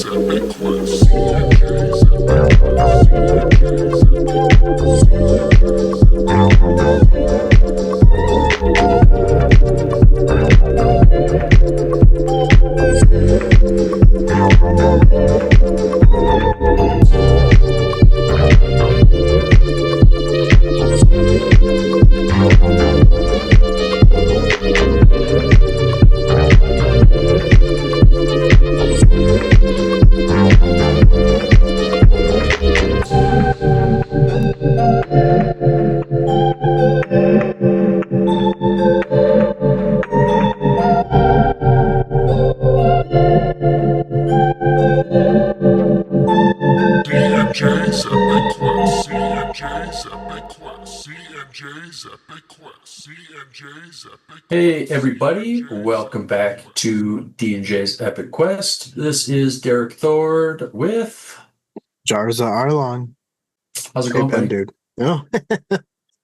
CNJ's Epic Quest. CNJ's Epic Quest. CNJ's CNJ's Epic Quest. CNJ's Epic Quest. CNJ's Epic Quest. CNJ's Epic. Hey everybody, welcome back to D&J's Epic Quest. This is Derek Thord with Jarza Arlong. How's it going, Ben, buddy? dude? No,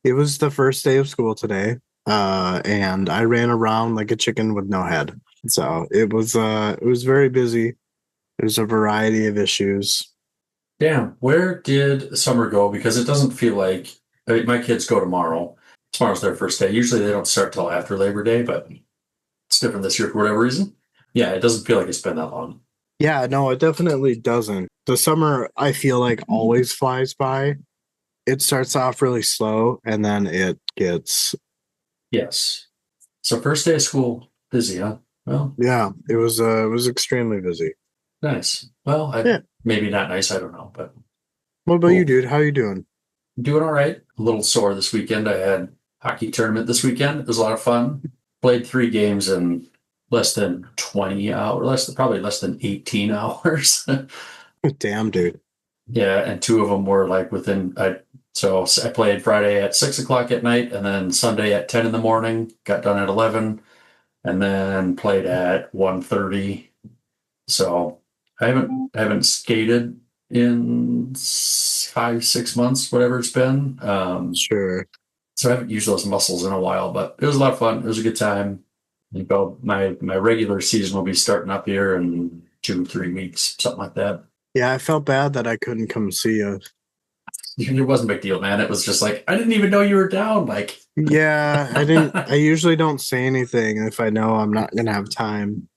it was the first day of school today, and I ran around like a chicken with no head. So it was very busy. There's a variety of issues. Damn, where did summer go? Because it doesn't feel like my kids go tomorrow. Tomorrow's their first day. Usually they don't start till after Labor Day, but it's different this year for whatever reason. Yeah, it doesn't feel like it's been that long. Yeah, no, it definitely doesn't. The summer, I feel like, always flies by. It starts off really slow, and then it gets... Yes. So first day of school, busy, huh? Well, Yeah, it was extremely busy. nice. Well, maybe not nice, I don't know, but What about Cool. you, dude? How you doing? doing all right. A little sore this weekend. I had hockey tournament this weekend. It was a lot of fun. Played 3 games in less than 20 hours, probably less than 18 hours. Damn, dude. Yeah, and 2 of them were like so I played Friday at 6 o'clock at night, and then Sunday at 10 in the morning, got done at 11, and then played at 1:30. So I haven't skated in 5-6 months, whatever it's been. Sure. So I haven't used those muscles in a while, but it was a lot of fun. It was a good time. My regular season will be starting up here in 2-3 weeks, something like that. Yeah, I felt bad that I couldn't come see you. It wasn't a big deal, man. It was just like, I didn't even know you were down. Like, Yeah, I didn't. I usually don't say anything if I know I'm not gonna have time.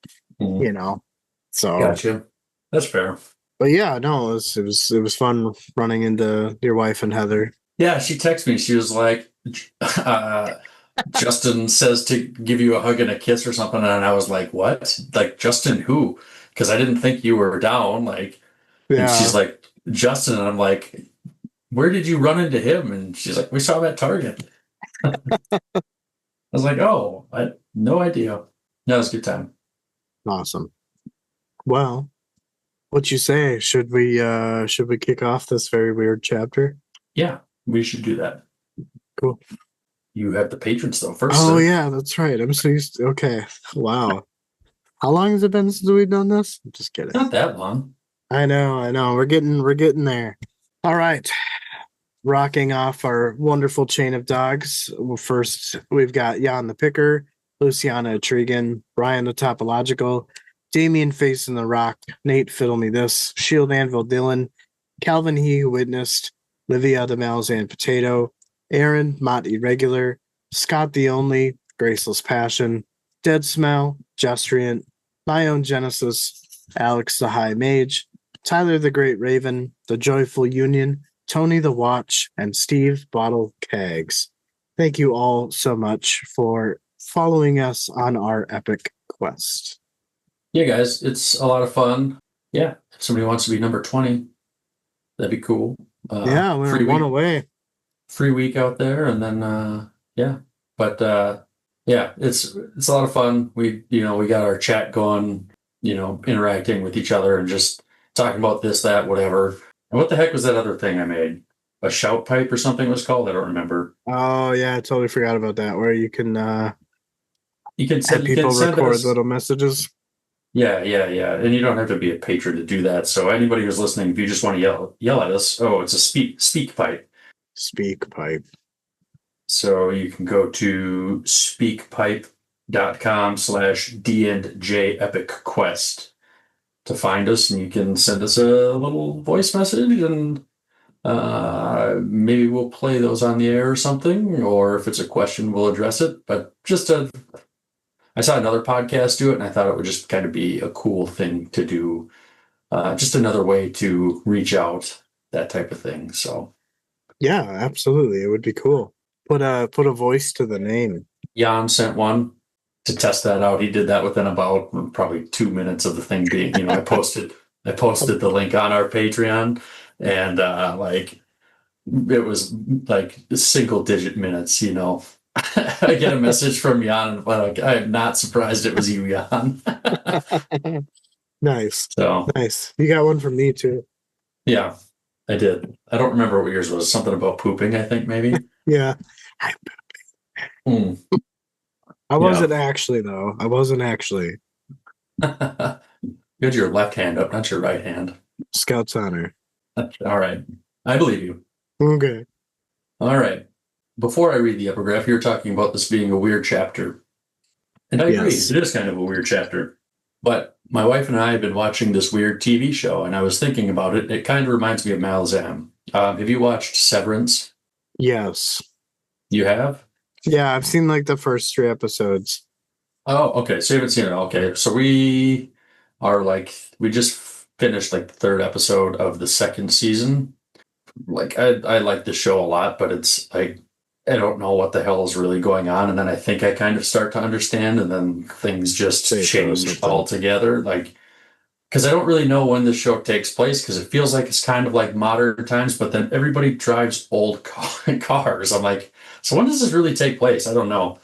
So. Gotcha. That's fair. But yeah, no, it was fun running into your wife and Heather. Yeah, she texted me. She was like, Justin says to give you a hug and a kiss or something, and I was like, what? Like, Justin who? Because I didn't think you were down. Like, Yeah. And she's like, Justin, and I'm like, where did you run into him? And she's like, we saw him at Target. I was like, oh, I had no idea. No, it was a good time. Awesome. Well, what you say? Should we kick off this very weird chapter? Yeah, we should do that. Cool. You have the patrons though first. Oh yeah, that's right. I'm so used to, okay. Wow. How long has it been since we've done this? I'm just kidding. Not that long. I know. We're getting there. All right. Rocking off our wonderful chain of dogs. Well, first, we've got Jan the Picker, Luciana Etrigan, Brian the Topological, Damien Face in the Rock, Nate Fiddle Me This, Shield Anvil Dylan, Calvin He Who Witnessed, Livia the Malazan Potato, Aaron Mott Irregular, Scott the Only, Graceless Passion, Dead Smell, Justriant, My Own Genesis, Alex the High Mage, Tyler the Great Raven, The Joyful Union, Tony the Watch, and Steve Bottle Cags. Thank you all so much for following us on our epic quest. Yeah, guys, it's a lot of fun. Yeah, if somebody wants to be number 20, that'd be cool. Yeah, we're one away. Free week out there, and then yeah. But yeah, it's a lot of fun. We got our chat going, interacting with each other and just talking about this, that, whatever. And what the heck was that other thing I made? A shout pipe or something it was called? I don't remember. Oh yeah, I totally forgot about that. Where you can send people record us little messages. Yeah. And you don't have to be a patron to do that. So anybody who's listening, if you just want to yell at us, it's a speak pipe. Speak pipe. So you can go to speakpipe.com/D&J Epic Quest. to find us, and you can send us a little voice message, and maybe we'll play those on the air or something, or if it's a question, we'll address it. But I saw another podcast do it, and I thought it would just kind of be a cool thing to do. Just another way to reach out, that type of thing. So Yeah, absolutely. It would be cool. Put a voice to the name. Jan sent one to test that out. He did that within about probably 2 minutes of the thing being, I posted the link on our Patreon, and it was like single digit minutes, I get a message from Jan, and like, I am not surprised it was you, Jan. Nice. So Nice. You got one from me too. yeah, I did. I don't remember what yours was. Something about pooping, I think, maybe. Yeah. Hmm. I wasn't actually, though. I wasn't actually. You had your left hand up, not your right hand. Scout's honor. All right. I believe you. Okay. All right. Before I read the epigraph, you were talking about this being a weird chapter. And I agree. Yes. It is kind of a weird chapter. But my wife and I have been watching this weird TV show, and I was thinking about it. It kind of reminds me of Malazan. Have you watched Severance? Yes. You have? Yeah, I've seen like the first 3 episodes. Oh, okay. So you haven't seen it. Okay. So we just finished like the 3rd episode of the 2nd season. Like I like the show a lot, but it's like I don't know what the hell is really going on, and then I think I kind of start to understand, and then things just change altogether. Like, because I don't really know when the show takes place, because it feels like it's kind of like modern times, but then everybody drives old cars. I'm like, so when does this really take place? I don't know.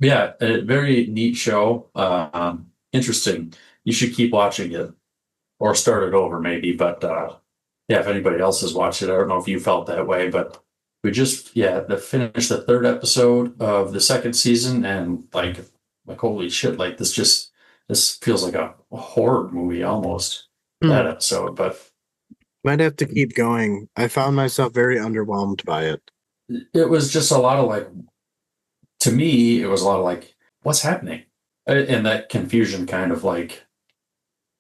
Yeah, a very neat show. Interesting. You should keep watching it, or start it over maybe. But yeah, if anybody else has watched it, I don't know if you felt that way, but we just finished the 3rd episode of the 2nd season, and like holy shit, like this feels like a horror movie almost. That episode, but might have to keep going. I found myself very underwhelmed by it. It was just a lot of like, to me, it was a lot of like, what's happening? And that confusion kind of like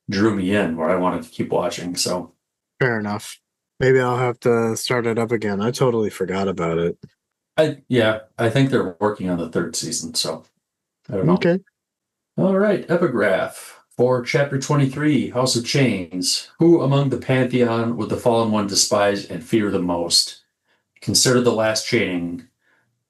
drew me in where I wanted to keep watching. So fair enough. Maybe I'll have to start it up again. I totally forgot about it. I think they're working on the 3rd season, so I don't know. Okay. All right, epigraph for chapter 23, House of Chains. Who among the pantheon would the fallen one despise and fear the most? Consider the last chaining,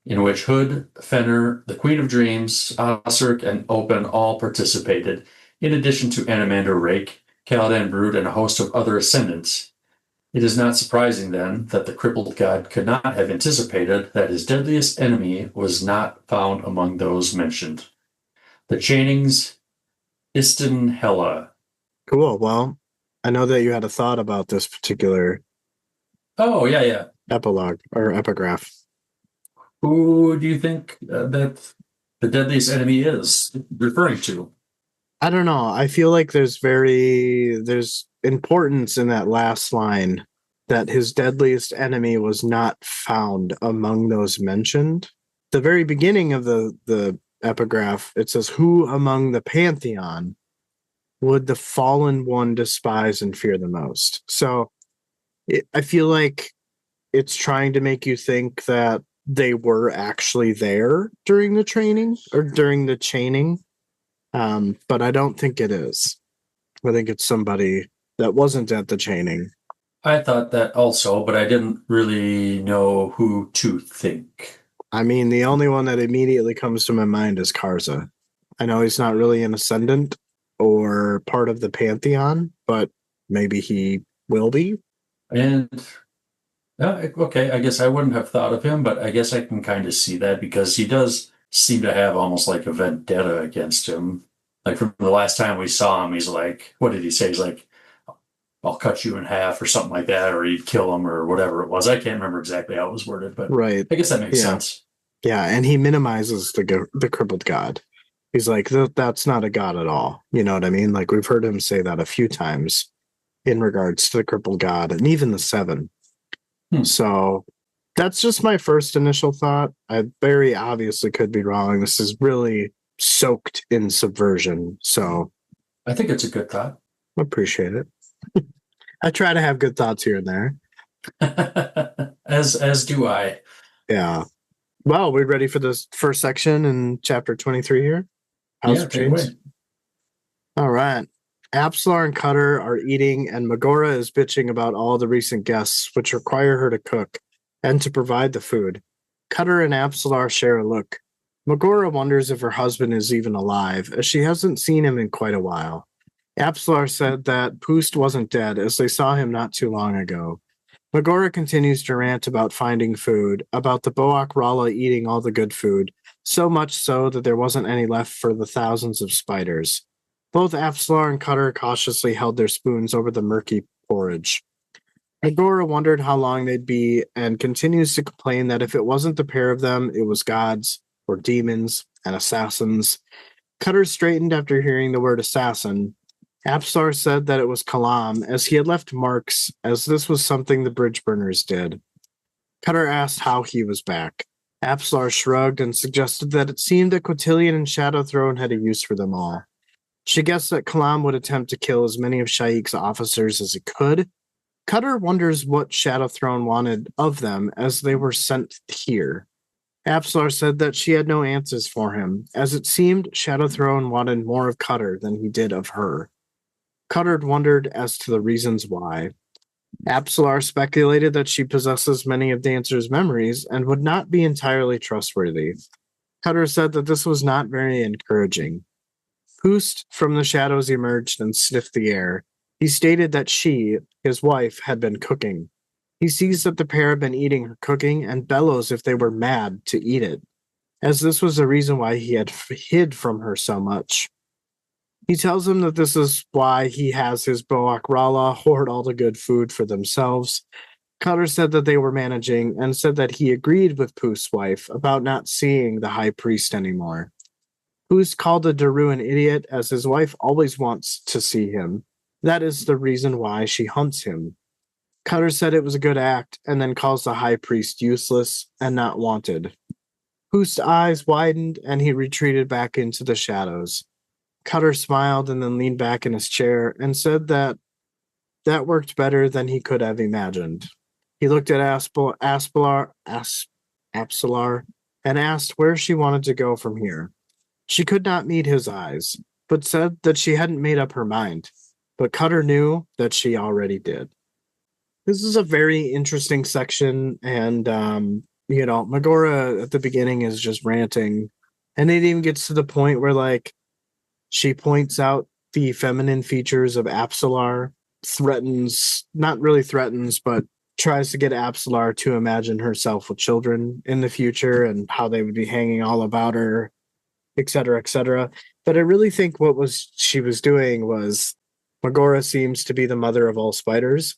in which Hood, Fenner, the Queen of Dreams, Osric, and Open all participated, in addition to Animander Rake, Caladan Brood, and a host of other ascendants. It is not surprising, then, that the crippled god could not have anticipated that his deadliest enemy was not found among those mentioned. The chainings, Istin Hela. Cool. Well, I know that you had a thought about this particular Oh, yeah. epilogue or epigraph. Who do you think that the deadliest enemy is referring to? I don't know. I feel like there's importance in that last line that his deadliest enemy was not found among those mentioned. The very beginning of the epigraph, it says, who among the pantheon would the fallen one despise and fear the most? So I feel like it's trying to make you think that they were actually there during the training or during the chaining. But I don't think it is. I think it's somebody that wasn't at the chaining. I thought that also, but I didn't really know who to think. I mean, the only one that immediately comes to my mind is Karza. I know he's not really an ascendant or part of the pantheon, but maybe he will be. And okay, I guess I wouldn't have thought of him, but I guess I can kind of see that because he does seem to have almost like a vendetta against him. Like from the last time we saw him, he's like, what did he say? He's like, I'll cut you in half or something like that, or he'd kill him or whatever it was. I can't remember exactly how it was worded, but right. I guess that makes sense. Yeah, and he minimizes the crippled god. He's like, that's not a god at all. You know what I mean? Like we've heard him say that a few times in regards to the crippled god and even the 7. So that's just my first initial thought. I very obviously could be wrong. This is really soaked in subversion. So I think it's a good thought. Appreciate it. I try to have good thoughts here and there. As do I. Yeah. Well, we ready for this first section in chapter 23 here? House Yeah, of take it Chains? away. All right. Apsalar and Cutter are eating, and Mogora is bitching about all the recent guests, which require her to cook and to provide the food. Cutter and Apsalar share a look. Mogora wonders if her husband is even alive, as she hasn't seen him in quite a while. Apsalar said that Poost wasn't dead, as they saw him not too long ago. Mogora continues to rant about finding food, about the Boak Rala eating all the good food, so much so that there wasn't any left for the thousands of spiders. Both Apsalar and Cutter cautiously held their spoons over the murky porridge. Mogora wondered how long they'd be and continues to complain that if it wasn't the pair of them, it was gods, or demons, and assassins. Cutter straightened after hearing the word assassin. Apsar said that it was Kalam, as he had left marks, as this was something the bridge burners did. Cutter asked how he was back. Apsar shrugged and suggested that it seemed that Quotillion and Shadowthrone had a use for them all. She guessed that Kalam would attempt to kill as many of Shaik's officers as he could. Cutter wonders what Shadowthrone wanted of them as they were sent here. Apsar said that she had no answers for him, as it seemed Shadowthrone wanted more of Cutter than he did of her. Cutter wondered as to the reasons why. Apsalar speculated that she possesses many of Dancer's memories and would not be entirely trustworthy. Cutter said that this was not very encouraging. Poost from the shadows emerged and sniffed the air. He stated that she, his wife, had been cooking. He sees that the pair have been eating her cooking and bellows if they were mad to eat it, as this was the reason why he had hid from her so much. He tells him that this is why he has his Boak Rala hoard all the good food for themselves. Cutter said that they were managing and said that he agreed with Poost's wife about not seeing the high priest anymore. Poost called the Daru an idiot, as his wife always wants to see him. That is the reason why she hunts him. Cutter said it was a good act and then calls the high priest useless and not wanted. Poost's eyes widened and he retreated back into the shadows. Cutter smiled and then leaned back in his chair and said that worked better than he could have imagined. He looked at Apsalar and asked where she wanted to go from here. She could not meet his eyes, but said that she hadn't made up her mind. But Cutter knew that she already did. This is a very interesting section, and Mogora at the beginning is just ranting, and it even gets to the point where like she points out the feminine features of Apsalar, not really threatens, but tries to get Apsalar to imagine herself with children in the future and how they would be hanging all about her, etc., etc. But I really think she was doing was Mogora seems to be the mother of all spiders,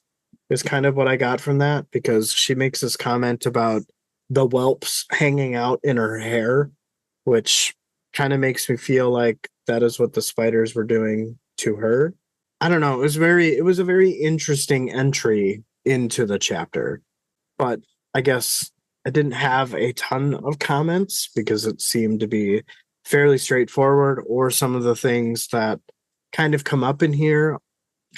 is kind of what I got from that, because she makes this comment about the whelps hanging out in her hair, which kind of makes me feel like that is what the spiders were doing to her. I don't know. It was a very interesting entry into the chapter, but I guess I didn't have a ton of comments because it seemed to be fairly straightforward, or some of the things that kind of come up in here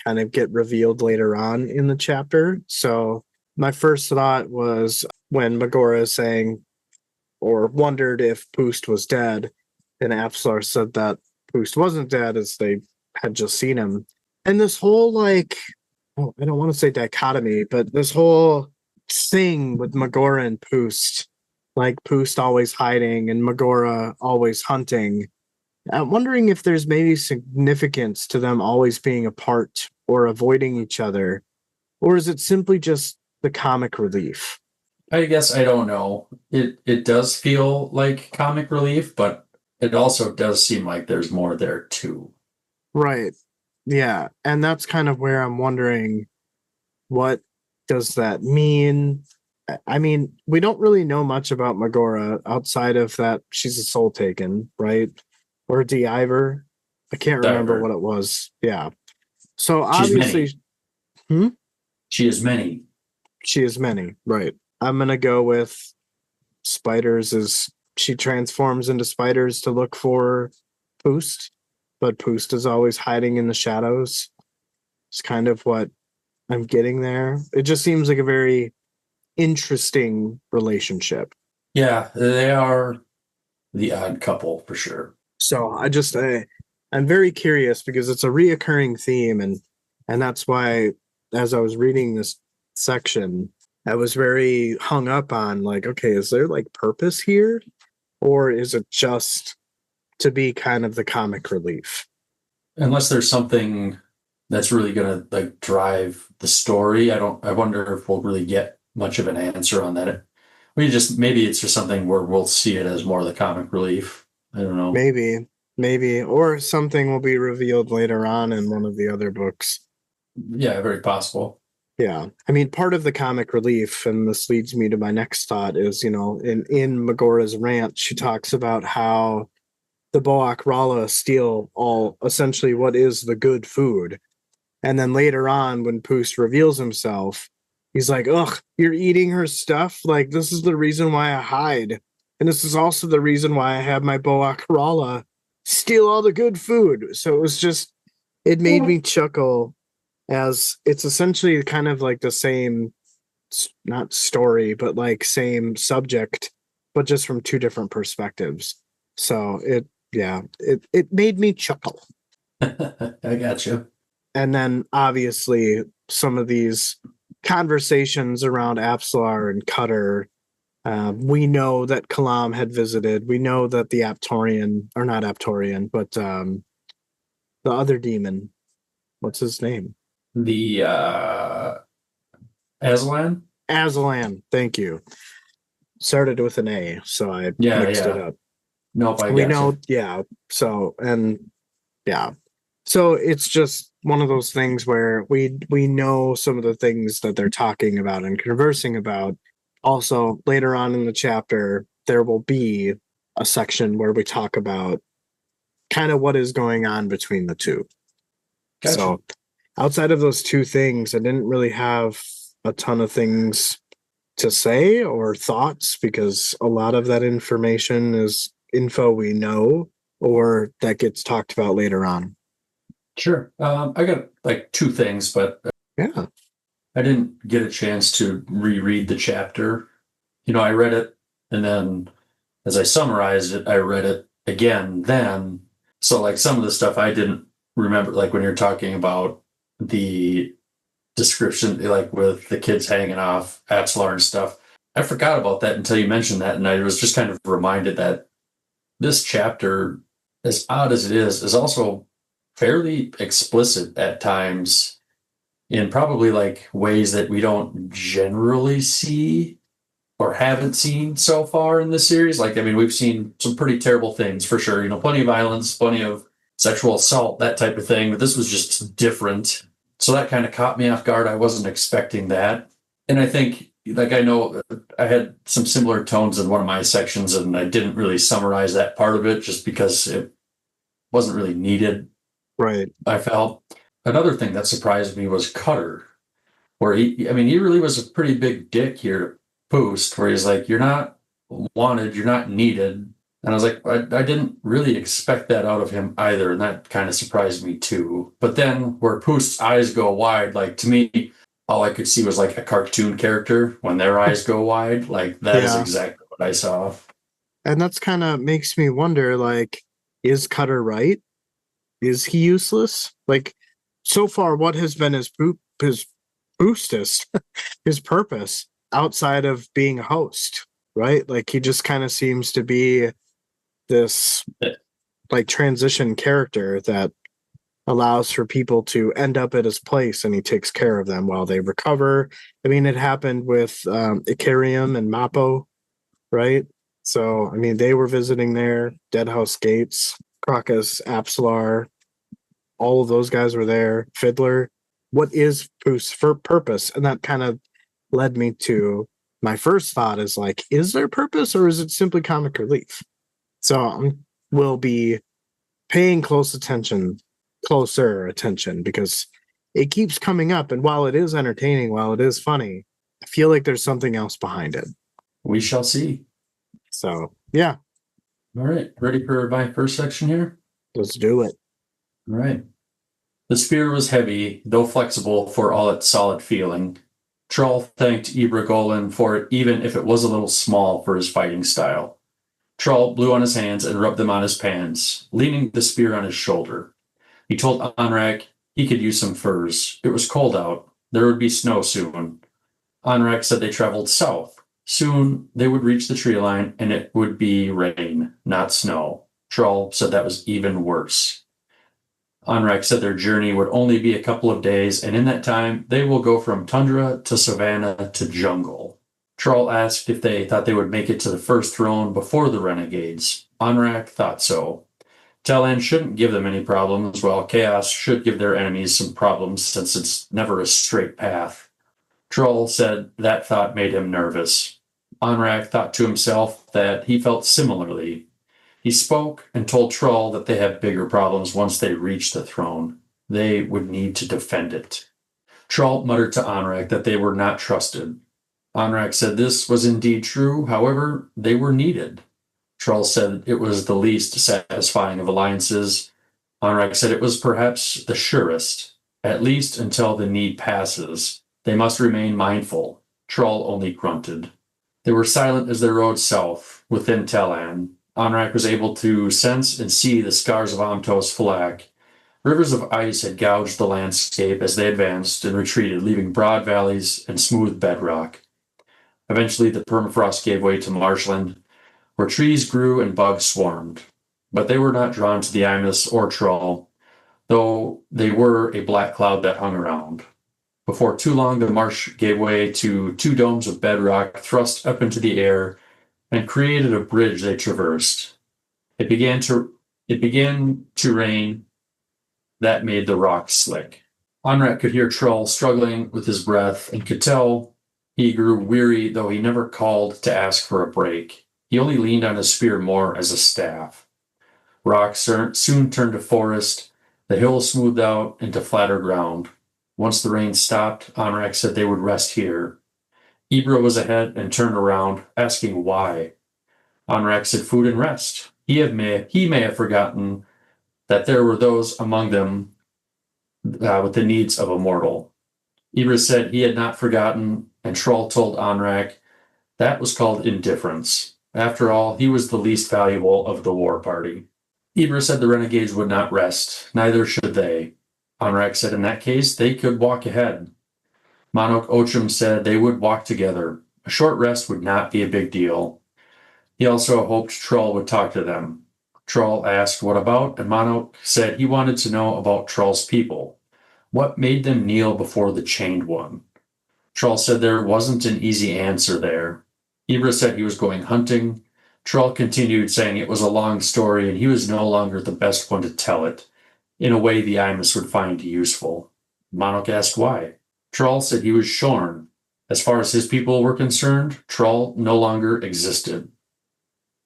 kind of get revealed later on in the chapter. So my first thought was when Mogora is saying or wondered if Poost was dead, and Apsalar said that Poost wasn't dead as they had just seen him. And this whole I don't want to say dichotomy, but this whole thing with Mogora and Poost, like Poost always hiding and Mogora always hunting. I'm wondering if there's maybe significance to them always being apart or avoiding each other, or is it simply just the comic relief? I guess I don't know. It does feel like comic relief, but it also does seem like there's more there too. Right. Yeah. And that's kind of where I'm wondering, what does that mean? I mean, we don't really know much about Mogora outside of that she's a soul taken, right? Or a de-Iver. I can't remember Diver. what it was. Yeah. So She's obviously, many. She is many. she is many, right? I'm gonna go with spiders as she transforms into spiders to look for Poost, but Poost is always hiding in the shadows. It's kind of what I'm getting there. It just seems like a very interesting relationship. Yeah, they are the odd couple for sure. So I'm very curious because it's a reoccurring theme, and that's why as I was reading this section, I was very hung up on like, okay, is there like purpose here, or is it just to be kind of the comic relief? Unless there's something that's really gonna like drive the story, I wonder if we'll really get much of an answer on that. Maybe it's just something where we'll see it as more of the comic relief. I don't know. Maybe, or something will be revealed later on in one of the other books. Yeah, very possible. Yeah. I mean, part of the comic relief, and this leads me to my next thought, is, in Mogora's rant, she talks about how the Boak Rala steal all essentially what is the good food. And then later on, when Poos reveals himself, he's like, ugh, you're eating her stuff? Like, this is the reason why I hide. And this is also the reason why I have my Boak Rala steal all the good food. So it made me chuckle, as it's essentially kind of like the same, not story, but like same subject, but just from two different perspectives. So it made me chuckle. I got you. And then obviously some of these conversations around Apsalar and Cutter. We know that Kalam had visited. We know that the Aptorian, or not Aptorian, but the other demon, what's his name? The Aslan? Aslan, thank you. Started with an A, so I mixed it up. Nope, I We got know, you. yeah. So, and yeah. So it's just one of those things where we know some of the things that they're talking about and conversing about. Also, later on in the chapter, there will be a section where we talk about kind of what is going on between the two. Gotcha. So outside of those two things, I didn't really have a ton of things to say or thoughts, because a lot of that information is info we know or that gets talked about later on. Sure. I got like two things, but Yeah. I didn't get a chance to reread the chapter. I read it, and then as I summarized it, I read it again then. So, like, some of the stuff I didn't remember, like when you're talking about the description, like with the kids hanging off Apsalar and stuff, I forgot about that until you mentioned that, and I was just kind of reminded that this chapter, as odd as it is also fairly explicit at times in probably like ways that we don't generally see or haven't seen so far in this series. Like, I mean, we've seen some pretty terrible things for sure, plenty of violence, plenty of sexual assault, that type of thing, but this was just different. So that kind of caught me off guard. I wasn't expecting that. And I think, like, I know I had some similar tones in one of my sections, and I didn't really summarize that part of it just because it wasn't really needed. Right. I felt. Another thing that surprised me was Cutter, where he really was a pretty big dick here to Boost, where he's like, you're not wanted, you're not needed. And I was like, I didn't really expect that out of him either. And that kind of surprised me too. But then where Boost's eyes go wide, like, to me, all I could see was like a cartoon character when their eyes go wide. Like, that is Yeah. exactly what I saw. And that's kind of makes me wonder, like, is Cutter right? Is he useless? Like, so far, what has been his boostist, his purpose outside of being a host, right? Like, he just kind of seems to be this like transition character that allows for people to end up at his place, and he takes care of them while they recover. I mean, it happened with Icarium and Mappo, right? So, I mean, they were visiting there, Deadhouse Gates, Crocus, Apsalar, all of those guys were there, Fiddler. What is Poos for purpose? And that kind of led me to my first thought is like, is there purpose, or is it simply comic relief? So we'll be paying closer attention, because it keeps coming up. And while it is entertaining, while it is funny, I feel like there's something else behind it. We shall see. So, yeah. All right. Ready for my first section here? Let's do it. All right. The spear was heavy, though flexible for all its solid feeling. Trull thanked Ibragolin for it, even if it was a little small for his fighting style. Trull blew on his hands and rubbed them on his pants, leaning the spear on his shoulder. He told Onrack he could use some furs. It was cold out. There would be snow soon. Onrack said they traveled south. Soon they would reach the tree line, and it would be rain, not snow. Trull said that was even worse. Onrack said their journey would only be a couple of days, and in that time, they will go from tundra to savanna to jungle. Trull asked if they thought they would make it to the first throne before the renegades. Onrack thought so. Talon shouldn't give them any problems, while Chaos should give their enemies some problems since it's never a straight path. Trull said that thought made him nervous. Onrack thought to himself that he felt similarly. He spoke and told Trull that they have bigger problems once they reach the throne. They would need to defend it. Trull muttered to Onrack that they were not trusted. Onrack said this was indeed true, however, they were needed. Trull said it was the least satisfying of alliances. Onrack said it was perhaps the surest, at least until the need passes. They must remain mindful. Trull only grunted. They were silent as they rode south, within Talon. Onrack was able to sense and see the scars of Amto's flak. Rivers of ice had gouged the landscape as they advanced and retreated, leaving broad valleys and smooth bedrock. Eventually, the permafrost gave way to marshland, where trees grew and bugs swarmed. But they were not drawn to the Imus or Trull, though they were a black cloud that hung around. Before too long, the marsh gave way to two domes of bedrock thrust up into the air and created a bridge they traversed. It began to rain. That made the rocks slick. Onrack could hear Trull struggling with his breath and could tell he grew weary, though he never called to ask for a break. He only leaned on his spear more as a staff. Rocks soon turned to forest. The hills smoothed out into flatter ground. Once the rain stopped, Onrack said they would rest here. Ibra was ahead and turned around, asking why. Onrack said food and rest. He may have forgotten that there were those among them with the needs of a mortal. Ibra said he had not forgotten, and Trull told Onrack that was called indifference. After all, he was the least valuable of the war party. Ibra said the renegades would not rest, neither should they. Onrack said in that case, they could walk ahead. Monok Ochum said they would walk together. A short rest would not be a big deal. He also hoped Trull would talk to them. Trull asked what about, and Monok said he wanted to know about Trull's people. What made them kneel before the chained one? Trull said there wasn't an easy answer there. Ibra said he was going hunting. Trull continued saying it was a long story and he was no longer the best one to tell it, in a way the Imus would find useful. Monok asked why. Trull said he was shorn. As far as his people were concerned, Trull no longer existed.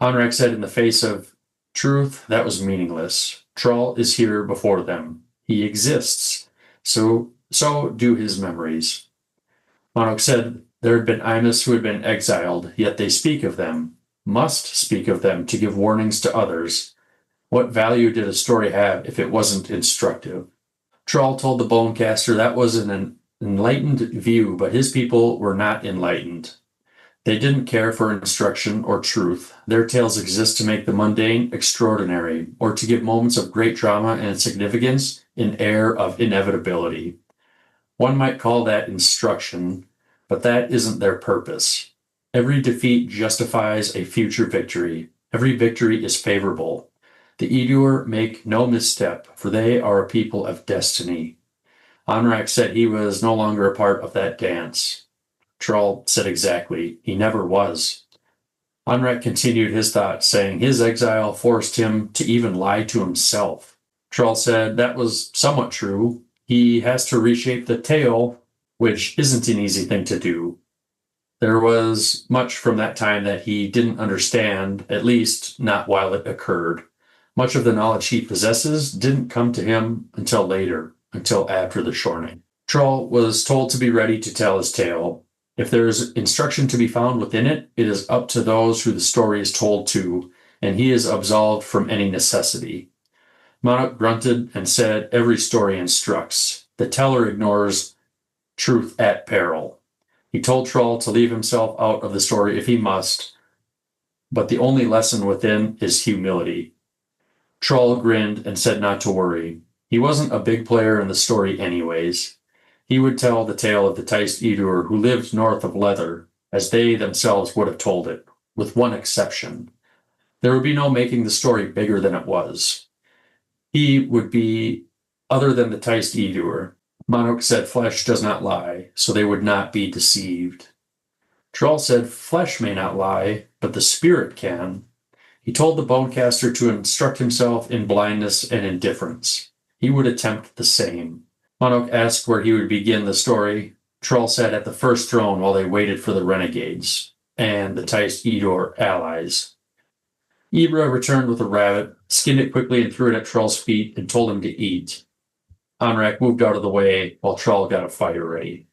Onrack said in the face of truth, that was meaningless. Trull is here before them. He exists. So do his memories. Monok said there had been Imus who had been exiled, yet they speak of them, must speak of them to give warnings to others. What value did a story have if it wasn't instructive? Trull told the Bonecaster that was an enlightened view, but his people were not enlightened. They didn't care for instruction or truth. Their tales exist to make the mundane extraordinary, or to give moments of great drama and significance an air of inevitability. One might call that instruction, but that isn't their purpose. Every defeat justifies a future victory. Every victory is favorable. The Edur make no misstep, for they are a people of destiny. Onrack said he was no longer a part of that dance. Trull said exactly, he never was. Onrack continued his thought, saying his exile forced him to even lie to himself. Trull said that was somewhat true. He has to reshape the tale, which isn't an easy thing to do. There was much from that time that he didn't understand, at least not while it occurred. Much of the knowledge he possesses didn't come to him until later, until after the shorning. Trull was told to be ready to tell his tale. If there is instruction to be found within it, it is up to those who the story is told to, and he is absolved from any necessity. Monarch grunted and said, "Every story instructs. The teller ignores truth at peril." He told Trull to leave himself out of the story if he must, but the only lesson within is humility. Trull grinned and said not to worry. He wasn't a big player in the story anyways. He would tell the tale of the Teist Edur who lived north of Leather, as they themselves would have told it, with one exception. There would be no making the story bigger than it was. He would be other than the Teist Edur. Monarch said flesh does not lie, so they would not be deceived. Trull said flesh may not lie, but the spirit can. He told the bonecaster to instruct himself in blindness and indifference. He would attempt the same. Monarch asked where he would begin the story. Trull said at the first throne while they waited for the renegades and the Teist Edur allies. Ibra returned with a rabbit, skinned it quickly and threw it at Trull's feet and told him to eat. Onrack moved out of the way while Trull got a fire ready.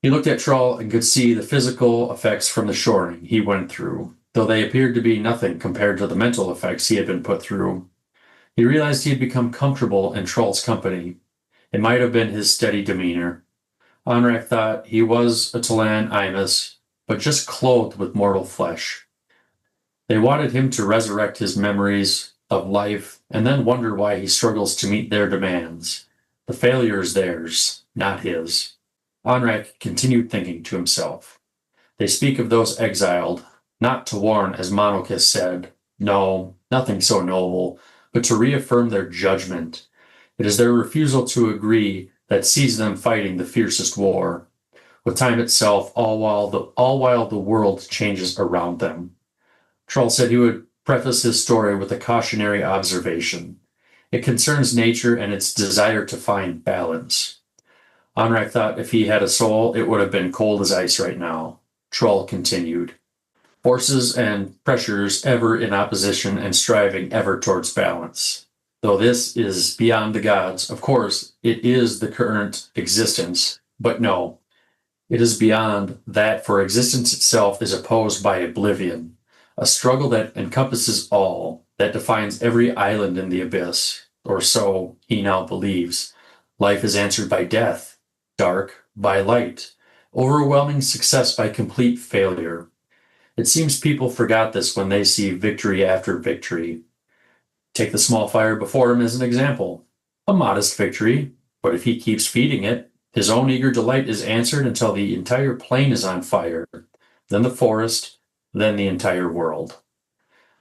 He looked at Trull and could see the physical effects from the shoring he went through, though they appeared to be nothing compared to the mental effects he had been put through. He realized he had become comfortable in Trull's company. It might have been his steady demeanor. Onrack thought he was a Talan Imus, but just clothed with mortal flesh. They wanted him to resurrect his memories of life and then wonder why he struggles to meet their demands. The failure is theirs, not his. Onrack continued thinking to himself. They speak of those exiled, not to warn, as Monarch has said. No, nothing so noble, but to reaffirm their judgment. It is their refusal to agree that sees them fighting the fiercest war, with time itself, all while the world changes around them. Trull said he would preface his story with a cautionary observation. It concerns nature and its desire to find balance. Onrack thought if he had a soul, it would have been cold as ice right now. Trull continued. Forces and pressures ever in opposition and striving ever towards balance. Though this is beyond the gods, of course, it is the current existence, but no, it is beyond that, for existence itself is opposed by oblivion, a struggle that encompasses all, that defines every island in the abyss, or so he now believes. Life is answered by death, dark by light, overwhelming success by complete failure. It seems people forgot this when they see victory after victory. Take the small fire before him as an example. A modest victory, but if he keeps feeding it, his own eager delight is answered until the entire plain is on fire, then the forest, then the entire world.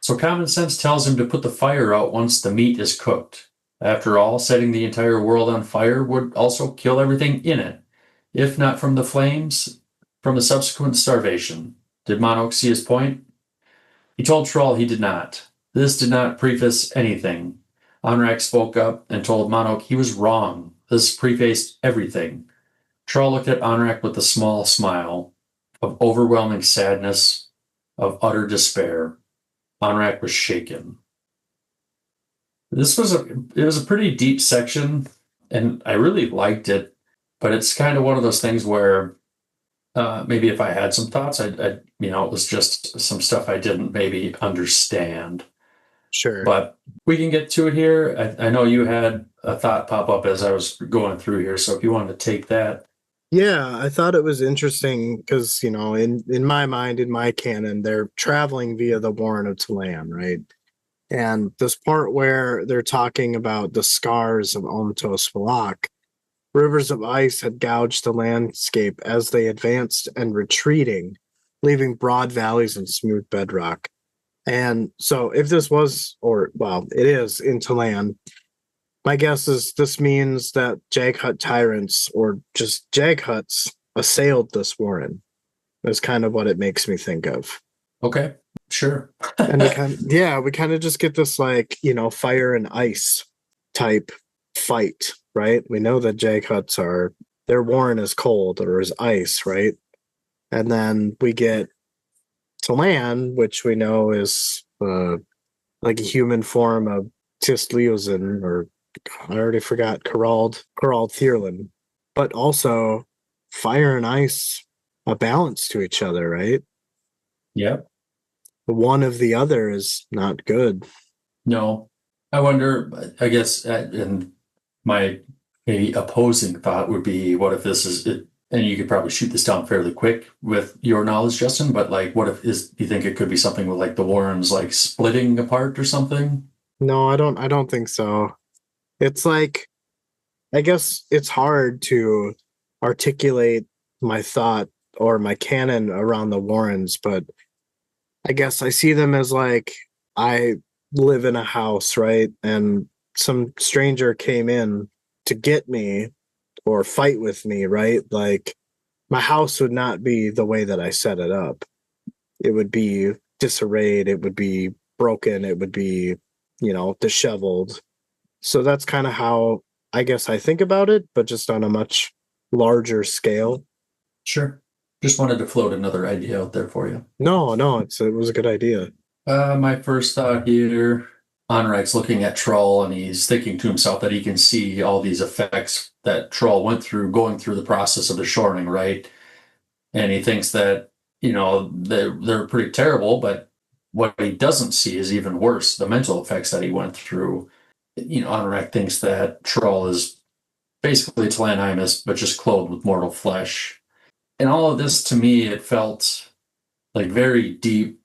So common sense tells him to put the fire out once the meat is cooked. After all, setting the entire world on fire would also kill everything in it, if not from the flames, from the subsequent starvation. Did Monarch see his point? He told Trull he did not. This did not preface anything. Onrack spoke up and told Monarch he was wrong. This prefaced everything. Trull looked at Onrack with a small smile of overwhelming sadness, of utter despair. Onrack was shaken. It was a pretty deep section, and I really liked it, but it's kind of one of those things where maybe if I had some thoughts, it was just some stuff I didn't maybe understand. Sure. But we can get to it here. I know you had a thought pop up as I was going through here, so if you wanted to take that. Yeah, I thought it was interesting because, in my mind, in my canon, they're traveling via the Warren of Talan, right? And this part where they're talking about the scars of Omtos Valak, rivers of ice had gouged the landscape as they advanced and retreating, leaving broad valleys and smooth bedrock. And so if this was, it is in Talan, my guess is this means that Jaghut tyrants or just Jaghuts assailed this warren. That's kind of what it makes me think of. Okay, sure. And we kind of just get this fire and ice type fight, right? We know that Jaghuts their warren is cold or is ice, right? And then we get Talan, which we know is like a human form of Tisliozin, or I already forgot, Karald Thierlin, but also fire and ice a balance to each other, right? Yep. One of the other is not good. No. I wonder, I guess, and my maybe opposing thought would be, what if this is it? And you could probably shoot this down fairly quick with your knowledge, Justin. But like, what if is you think it could be something with like the Warrens like splitting apart or something? No, I don't think so. It's like, I guess it's hard to articulate my thought or my canon around the Warrens, but I guess I see them as like, I live in a house, right? And some stranger came in to get me or fight with me, right? Like, my house would not be the way that I set it up. It would be disarrayed, it would be broken, it would be, disheveled. So that's kind of how I guess I think about it, but just on a much larger scale. Sure. Just wanted to float another idea out there for you. No, no, it was a good idea. My first thought here, Onrack's looking at Trull and he's thinking to himself that he can see all these effects that Trull went through going through the process of the shorting, right? And he thinks that, they're pretty terrible, but what he doesn't see is even worse, the mental effects that he went through. Onrack thinks that Trull is basically Talanimus, but just clothed with mortal flesh. And all of this to me, it felt like very deep,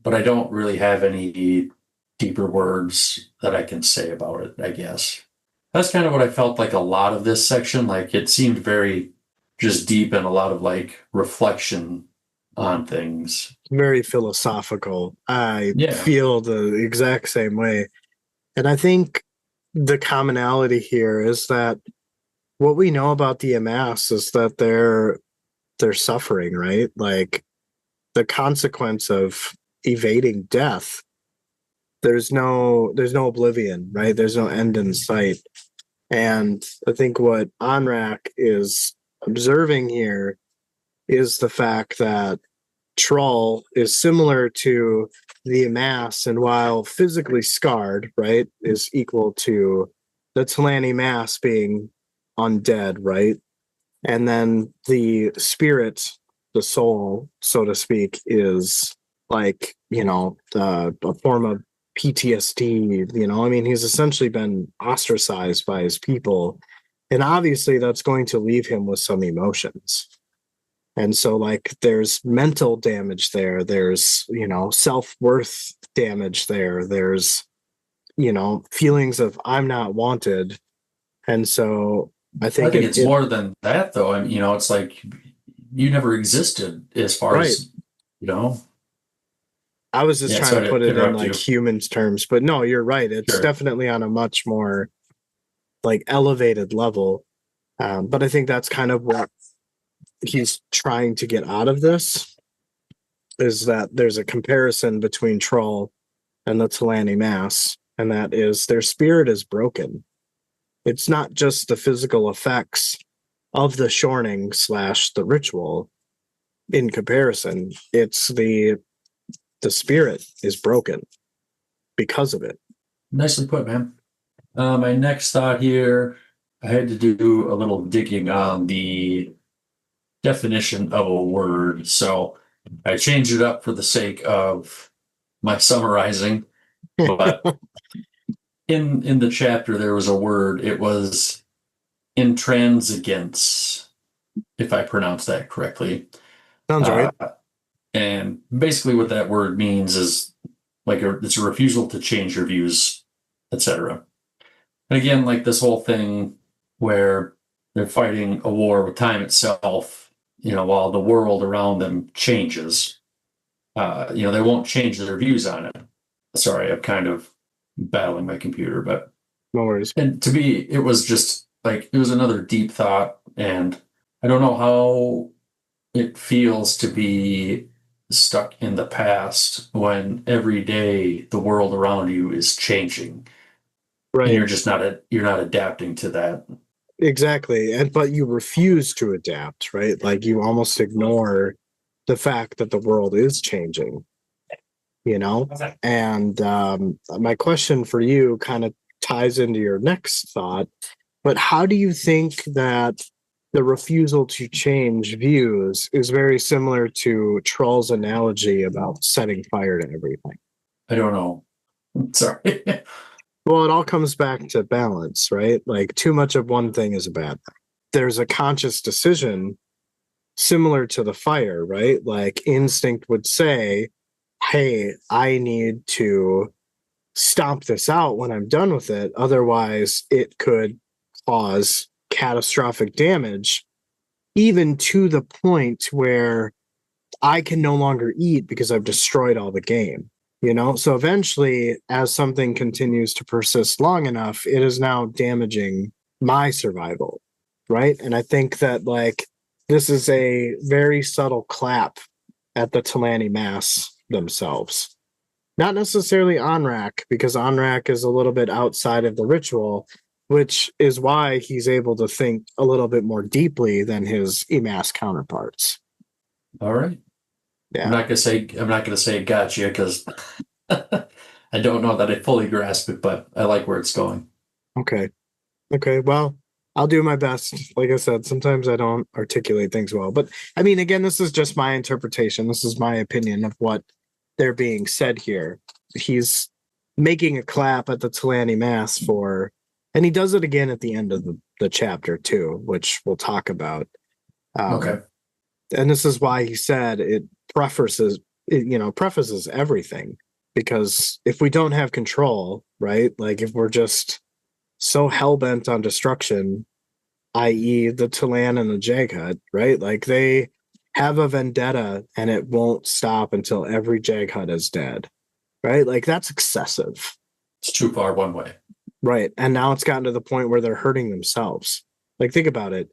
but I don't really have any deeper words that I can say about it, I guess. That's kind of what I felt like a lot of this section. Like it seemed very just deep and a lot of like reflection on things. Very philosophical. I Yeah. feel the exact same way. And I think the commonality here is that what we know about the Amass is that they're suffering, right? Like, the consequence of evading death, there's no oblivion, right? There's no end in sight. And I think what Onrack is observing here is the fact that Trull is similar to the Amass, and while physically scarred, right, is equal to the Talani Mass being undead, right? And then the spirit, the soul, so to speak, is like, a form of PTSD. I mean, he's essentially been ostracized by his people. And obviously, that's going to leave him with some emotions. And so, like, there's mental damage there. There's, self worth damage there. There's, feelings of I'm not wanted. And so I think, it's more than that, though. I mean, it's like you never existed as far right. as, I was just trying to put it in like you. humans terms, but no, you're right. It's Sure. definitely on a much more like elevated level. But I think that's kind of what he's trying to get out of this, is that there's a comparison between Trull and the Talani Mass, and that is their spirit is broken. It's not just the physical effects of the shorning / the ritual in comparison. It's the spirit is broken because of it. Nicely put, man. My next thought here, I had to do a little digging on the definition of a word. So I changed it up for the sake of my summarizing. But in the chapter, there was a word. It was intransigence, if I pronounce that correctly. Sounds right. And basically, what that word means is like it's a refusal to change your views, etc. And again, like this whole thing where they're fighting a war with time itself, while the world around them changes. They won't change their views on it. Sorry, I'm kind of battling my computer, but No worries. and to me, it was just like it was another deep thought, and I don't know how it feels to be stuck in the past when every day the world around you is changing. Right. And you're not adapting to that. Exactly. But you refuse to adapt, right? Like, you almost ignore the fact that the world is changing, And my question for you kind of ties into your next thought, but how do you think that the refusal to change views is very similar to Trull's analogy about setting fire to everything? I don't know. Sorry. Well, it all comes back to balance, right? Like too much of one thing is a bad thing. There's a conscious decision similar to the fire, right? Like instinct would say, hey, I need to stomp this out when I'm done with it. Otherwise, it could cause catastrophic damage, even to the point where I can no longer eat because I've destroyed all the game. You know, so eventually, as something continues to persist long enough, it is now damaging my survival, right? And I think that like this is a very subtle clap at the Talani mass themselves. Not necessarily Onrack, because Onrack is a little bit outside of the ritual, which is why he's able to think a little bit more deeply than his Emas counterparts. All right. Yeah. I'm not gonna say gotcha because I don't know that I fully grasp it, but I like where it's going. Okay. Okay. Well, I'll do my best. Like I said, sometimes I don't articulate things well, but I mean, again, this is just my interpretation. This is my opinion of what they're being said here. He's making a clap at the Talani Mass for, and he does it again at the end of the chapter too, which we'll talk about. Okay. And this is why he said it prefaces everything, because if we don't have control, right? Like if we're just so hell-bent on destruction, i.e. the Talan and the Jaghut, right? Like they have a vendetta and it won't stop until every Jaghut is dead, right? Like that's excessive. It's too far one way. Right. And now it's gotten to the point where they're hurting themselves. Like think about it.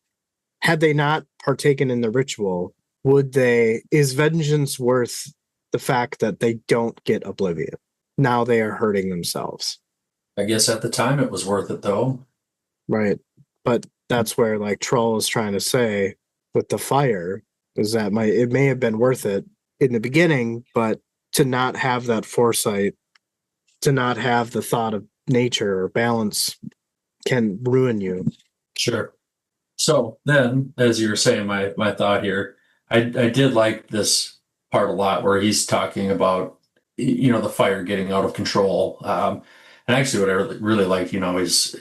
Had they not partaken in the ritual, is vengeance worth the fact that they don't get oblivion? Now they are hurting themselves. I guess at the time it was worth it though. Right. But that's where like Trull is trying to say with the fire is that it may have been worth it in the beginning, but to not have that foresight, to not have the thought of nature or balance can ruin you. Sure. So then, as you were saying, my thought here, I did like this part a lot where he's talking about, the fire getting out of control. And actually what I really like, is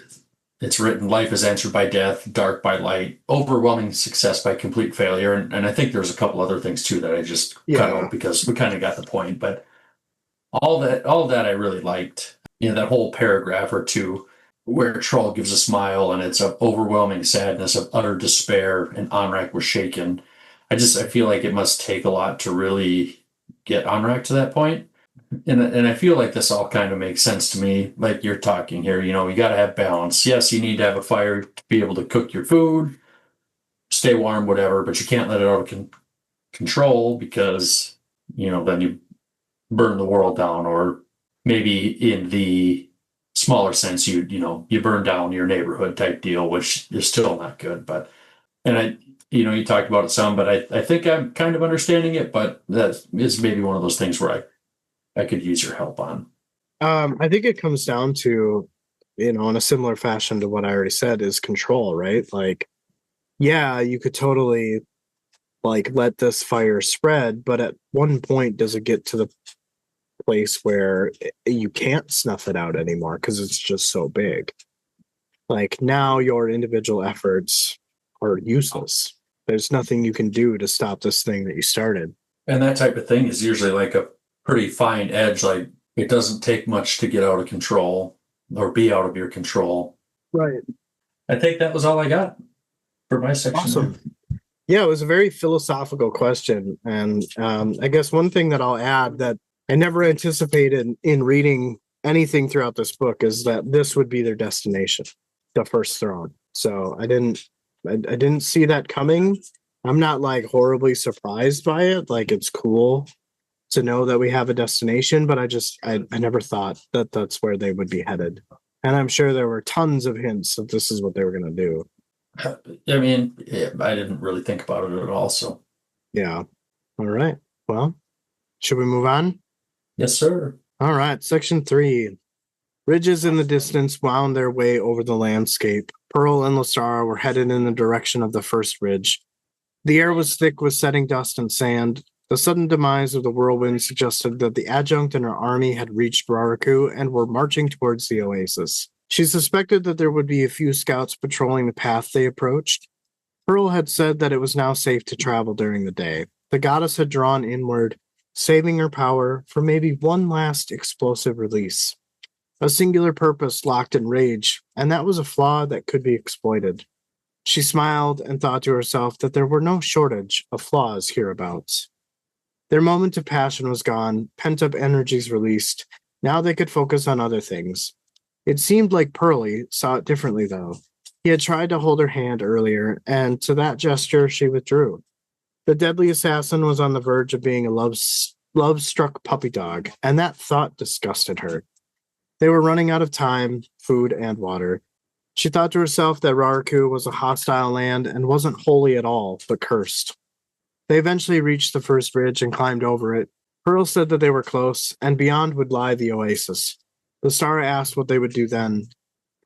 it's written, life is answered by death, dark by light, overwhelming success by complete failure. And I think there's a couple other things too that I just cut out because we kind of got the point. But all that I really liked, that whole paragraph or two where Trull gives a smile and it's of overwhelming sadness, of utter despair, and Onrack was shaken. I feel like it must take a lot to really get Onrack to that point. And I feel like this all kind of makes sense to me. Like you're talking here, you got to have balance. Yes, you need to have a fire to be able to cook your food, stay warm, whatever, but you can't let it out of control because, then you burn the world down, or maybe in the smaller sense, you burn down your neighborhood type deal, which is still not good. But, and you talked about it some, but I think I'm kind of understanding it, but that is maybe one of those things where I could use your help on. I think it comes down to, in a similar fashion to what I already said, is control, right? Like, yeah, you could totally like let this fire spread, but at one point does it get to the place where you can't snuff it out anymore because it's just so big? Like now your individual efforts are useless. There's nothing you can do to stop this thing that you started. And that type of thing is usually like a pretty fine edge. Like it doesn't take much to get out of control or be out of your control. Right. I think that was all I got for my section. Awesome. Yeah, it was a very philosophical question. And I guess one thing that I'll add that I never anticipated in reading anything throughout this book is that this would be their destination, the first throne. So I didn't see that coming. I'm not like horribly surprised by it. Like it's cool to know that we have a destination, but I never thought that that's where they would be headed. And I'm sure there were tons of hints that this is what they were going to do. I mean, I didn't really think about it at all. So, yeah. All right. Well, should we move on? Yes, sir. All right. Section 3. Ridges in the distance wound their way over the landscape. Pearl and Lostara were headed in the direction of the first ridge. The air was thick with setting dust and sand. The sudden demise of the whirlwind suggested that the adjunct and her army had reached Raraku and were marching towards the oasis. She suspected that there would be a few scouts patrolling the path they approached. Pearl had said that it was now safe to travel during the day. The goddess had drawn inward, saving her power for maybe one last explosive release. A singular purpose locked in rage, and that was a flaw that could be exploited. She smiled and thought to herself that there were no shortage of flaws hereabouts. Their moment of passion was gone, pent-up energies released. Now they could focus on other things. It seemed like Pearlie saw it differently, though. He had tried to hold her hand earlier, and to that gesture she withdrew. The deadly assassin was on the verge of being a love-struck puppy dog, and that thought disgusted her. They were running out of time, food, and water. She thought to herself that Raraku was a hostile land and wasn't holy at all, but cursed. They eventually reached the first ridge and climbed over it. Pearl said that they were close, and beyond would lie the oasis. Lostara asked what they would do then.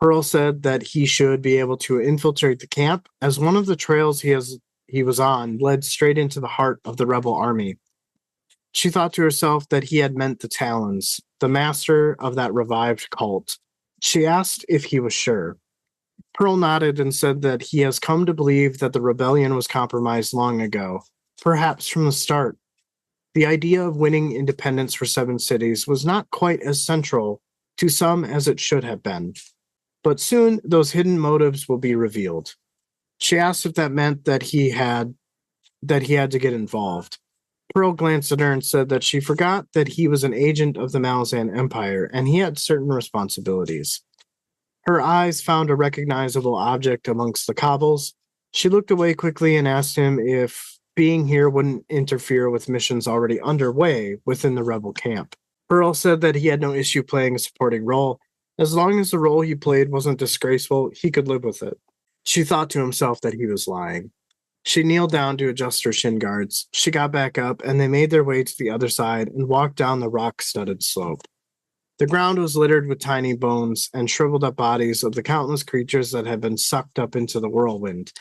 Pearl said that he should be able to infiltrate the camp, as one of the trails he was on led straight into the heart of the rebel army. She thought to herself that he had meant the Talons, the master of that revived cult. She asked if he was sure. Pearl nodded and said that he has come to believe that the rebellion was compromised long ago, perhaps from the start. The idea of winning independence for 7 cities was not quite as central to some as it should have been. But soon those hidden motives will be revealed. She asked if that meant that he had to get involved. Pearl glanced at her and said that she forgot that he was an agent of the Malazan Empire and he had certain responsibilities. Her eyes found a recognizable object amongst the cobbles. She looked away quickly and asked him if being here wouldn't interfere with missions already underway within the rebel camp. Pearl said that he had no issue playing a supporting role. As long as the role he played wasn't disgraceful, he could live with it. She thought to himself that he was lying. She kneeled down to adjust her shin guards. She got back up, and they made their way to the other side and walked down the rock-studded slope. The ground was littered with tiny bones and shriveled-up bodies of the countless creatures that had been sucked up into the whirlwind,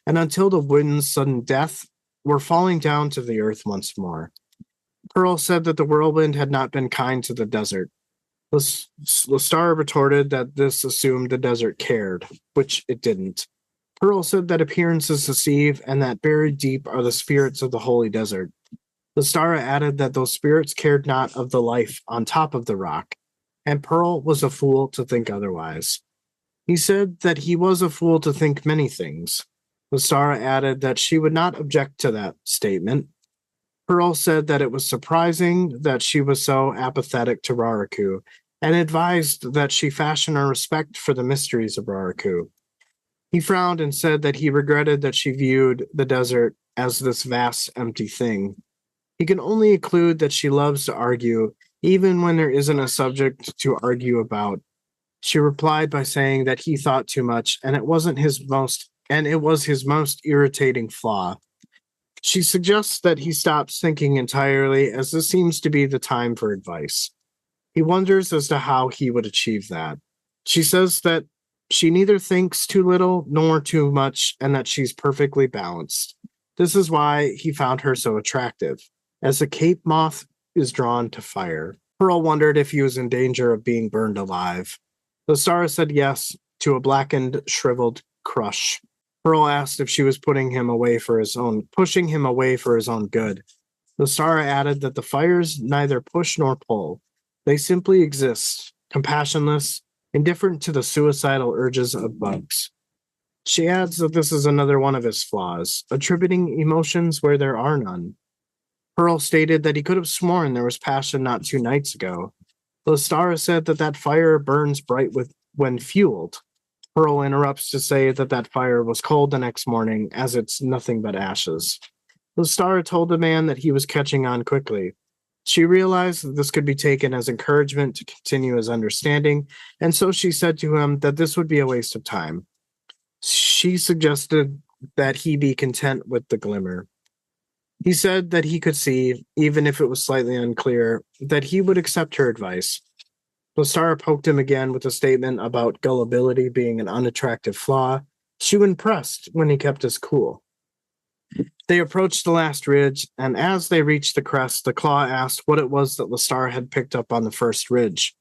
and until the wind's sudden death, were falling down to the earth once more. Pearl said that the whirlwind had not been kind to the desert. Lostara retorted that this assumed the desert cared, which it didn't. Pearl said that appearances deceive and that buried deep are the spirits of the holy desert. Lostara added that those spirits cared not of the life on top of the rock, and Pearl was a fool to think otherwise. He said that he was a fool to think many things. Lostara added that she would not object to that statement. Pearl said that it was surprising that she was so apathetic to Raraku, and advised that she fashion a respect for the mysteries of Raraku. He frowned and said that he regretted that she viewed the desert as this vast, empty thing. He can only conclude that she loves to argue, even when there isn't a subject to argue about. She replied by saying that he thought too much, and it was his most irritating flaw. She suggests that he stops thinking entirely, as this seems to be the time for advice. He wonders as to how he would achieve that. She says that she neither thinks too little nor too much, and that she's perfectly balanced. This is why he found her so attractive, as a Cape moth is drawn to fire. Pearl wondered if he was in danger of being burned alive. Lostara said yes to a blackened, shriveled crush. Pearl asked if she was pushing him away for his own good. Lostara added that the fires neither push nor pull. They simply exist, compassionless, indifferent to the suicidal urges of bugs. She adds that this is another one of his flaws, attributing emotions where there are none. Pearl stated that he could have sworn there was passion not 2 nights ago. Lostara said that fire burns bright when fueled. Pearl interrupts to say that fire was cold the next morning, as it's nothing but ashes. Lostara told the man that he was catching on quickly. She realized that this could be taken as encouragement to continue his understanding, and so she said to him that this would be a waste of time. She suggested that he be content with the glimmer. He said that he could see, even if it was slightly unclear, that he would accept her advice. Lostara poked him again with a statement about gullibility being an unattractive flaw. She was impressed when he kept his cool. They approached the last ridge, and as they reached the crest, the claw asked what it was that Lostara had picked up on the first ridge.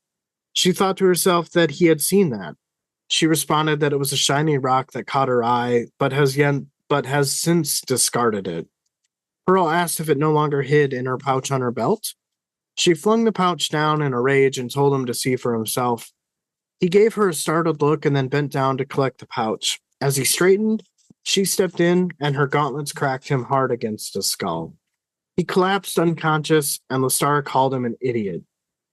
She thought to herself that he had seen that. She responded that it was a shiny rock that caught her eye, but has since discarded it. Pearl asked if it no longer hid in her pouch on her belt. She flung the pouch down in a rage and told him to see for himself. He gave her a startled look and then bent down to collect the pouch. As he straightened, she stepped in, and her gauntlets cracked him hard against his skull. He collapsed unconscious, and Lostara called him an idiot.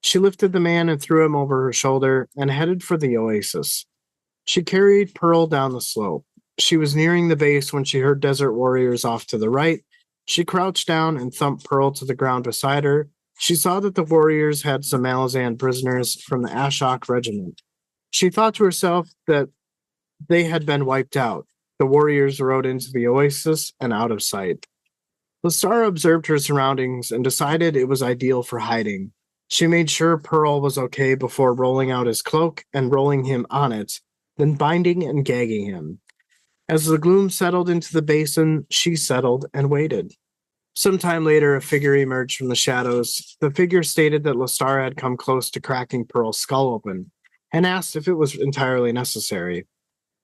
She lifted the man and threw him over her shoulder and headed for the oasis. She carried Pearl down the slope. She was nearing the base when she heard desert warriors off to the right. She crouched down and thumped Pearl to the ground beside her. She saw that the warriors had some Malazan prisoners from the Ashok regiment. She thought to herself that they had been wiped out. The warriors rode into the oasis and out of sight. Lostara observed her surroundings and decided it was ideal for hiding. She made sure Pearl was okay before rolling out his cloak and rolling him on it, then binding and gagging him. As the gloom settled into the basin, she settled and waited. Sometime later, a figure emerged from the shadows. The figure stated that Lostara had come close to cracking Pearl's skull open and asked if it was entirely necessary.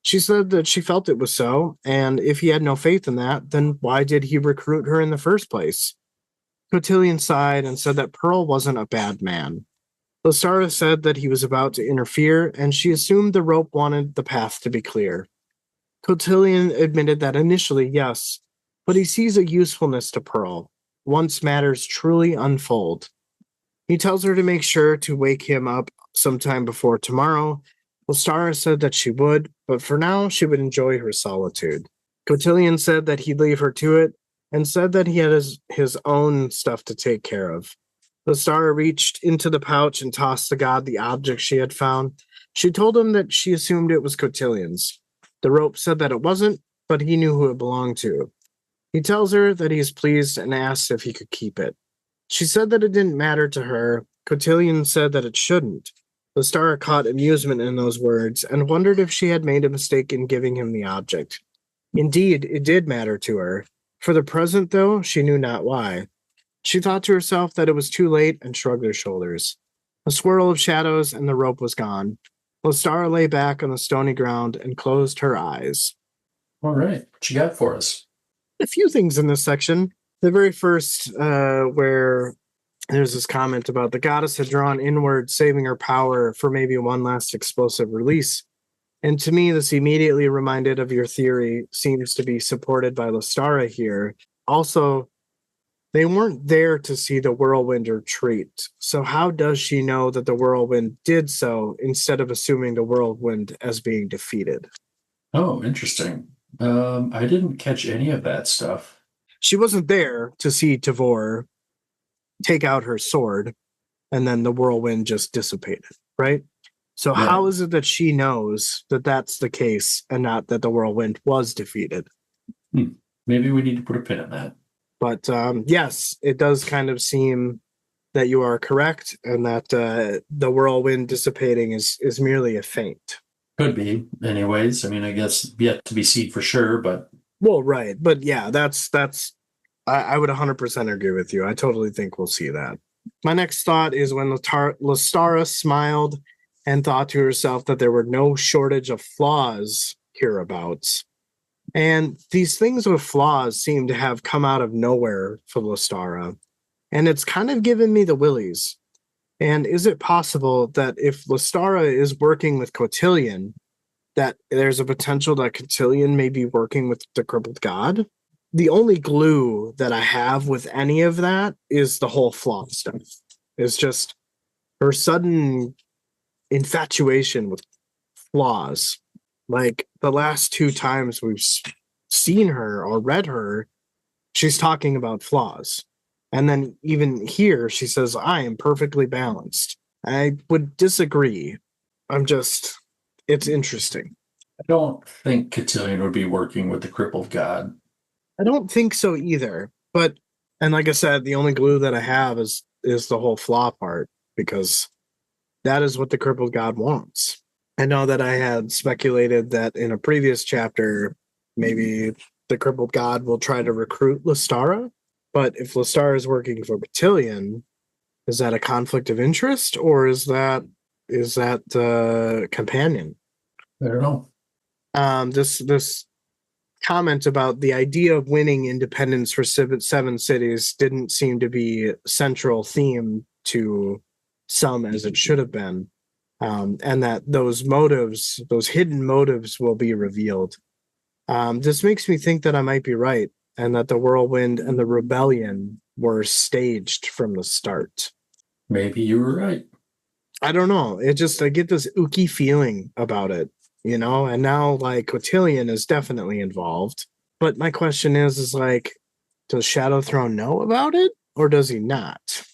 She said that she felt it was so, and if he had no faith in that, then why did he recruit her in the first place? Cotillion sighed and said that Pearl wasn't a bad man. Lostara said that he was about to interfere, and she assumed the rope wanted the path to be clear. Cotillion admitted that initially, yes, but he sees a usefulness to Pearl once matters truly unfold. He tells her to make sure to wake him up sometime before tomorrow. Lostara said that she would, but for now she would enjoy her solitude. Cotillion said that he'd leave her to it, and said that he had his own stuff to take care of. Lostara reached into the pouch and tossed the god the object she had found. She told him that she assumed it was Cotillion's. The rope said that it wasn't, but he knew who it belonged to. He tells her that he is pleased and asks if he could keep it. She said that it didn't matter to her. Cotillion said that it shouldn't. Lostara caught amusement in those words and wondered if she had made a mistake in giving him the object. Indeed, it did matter to her. For the present, though, she knew not why. She thought to herself that it was too late and shrugged her shoulders. A swirl of shadows and the rope was gone. Lostara lay back on the stony ground and closed her eyes. All right. What you got for us? A few things in this section. The very first, where there's this comment about the goddess had drawn inward, saving her power for maybe one last explosive release. And to me, this immediately reminded of your theory, seems to be supported by Lostara here. Also, they weren't there to see the whirlwind retreat. So how does she know that the whirlwind did so instead of assuming the whirlwind as being defeated? Oh, interesting. I didn't catch any of that stuff. She wasn't there to see Tavor take out her sword and then the whirlwind just dissipated, right? So Right. how is it that she knows that that's the case and not that the whirlwind was defeated? Maybe we need to put a pin in that. But yes, it does kind of seem that you are correct and that the whirlwind dissipating is merely a feint. Could be. Anyways, I mean, I guess yet to be seen for sure, but Well, right. But yeah, that's I would 100% agree with you. I totally think we'll see that. My next thought is when Lostara smiled and thought to herself that there were no shortage of flaws hereabouts. And these things with flaws seem to have come out of nowhere for Lostara. And it's kind of given me the willies. And is it possible that if Lostara is working with Cotillion, that there's a potential that Cotillion may be working with the crippled god? The only glue that I have with any of that is the whole flaw stuff. It's just her sudden infatuation with flaws. Like the last two times we've seen her or read her, she's talking about flaws. And then even here, she says, I am perfectly balanced. I would disagree. It's interesting. I don't think Cotillion would be working with the crippled god. I don't think so either. But, and like I said, the only glue that I have is the whole flaw part, because that is what the crippled god wants. I know that I had speculated that in a previous chapter, maybe the crippled god will try to recruit Lostara. But if Lostara is working for Cotillion, is that a conflict of interest, or is that companion? I don't know. This comment about the idea of winning independence for seven cities didn't seem to be a central theme to some as it should have been, and that those motives, those hidden motives, will be revealed. This makes me think that I might be right, and that the whirlwind and the rebellion were staged from the start. Maybe you were right. I don't know. I get this ooky feeling about it, and now like Cotillion is definitely involved. But my question is like, does Shadow Throne know about it or does he not?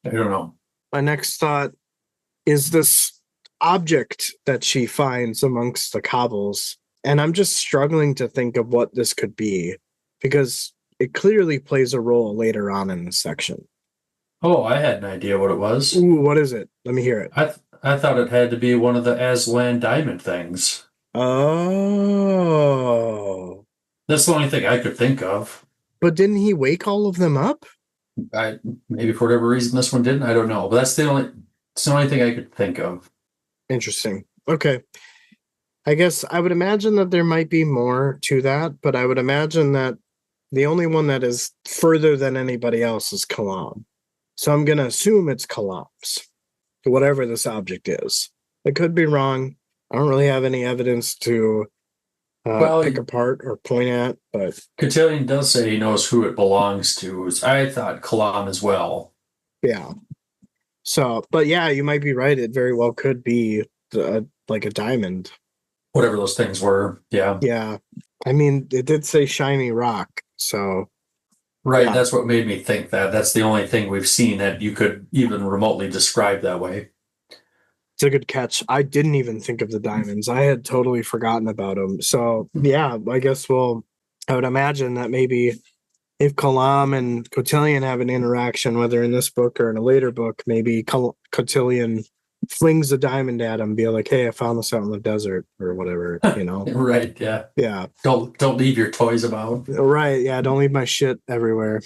I don't know. My next thought is this object that she finds amongst the cobbles. And I'm just struggling to think of what this could be because it clearly plays a role later on in the section. Oh, I had an idea what it was. Ooh, what is it? Let me hear it. I thought it had to be one of the Aslan diamond things. Oh. That's the only thing I could think of. But didn't he wake all of them up? Maybe for whatever reason this one didn't. I don't know. But it's the only thing I could think of. Interesting. Okay. I guess I would imagine that there might be more to that, but I would imagine that the only one that is further than anybody else is Kalam. So I'm going to assume it's Kalam's, whatever this object is. I could be wrong. I don't really have any evidence to pick apart or point at, but Cotillion does say he knows who it belongs to. I thought Kalam as well. Yeah. So, but yeah, you might be right. It very well could be like a diamond. Whatever those things were. Yeah. Yeah. I mean, it did say shiny rock. So. Right. Yeah. That's what made me think that. That's the only thing we've seen that you could even remotely describe that way. It's a good catch. I didn't even think of the diamonds. I had totally forgotten about them. So, yeah, I guess I would imagine that maybe if Kalam and Cotillion have an interaction, whether in this book or in a later book, maybe Cotillion flings a diamond at him, be like, "Hey, I found this out in the desert," or whatever, Right, yeah. Yeah. Don't leave your toys about. Right, yeah, don't leave my shit everywhere.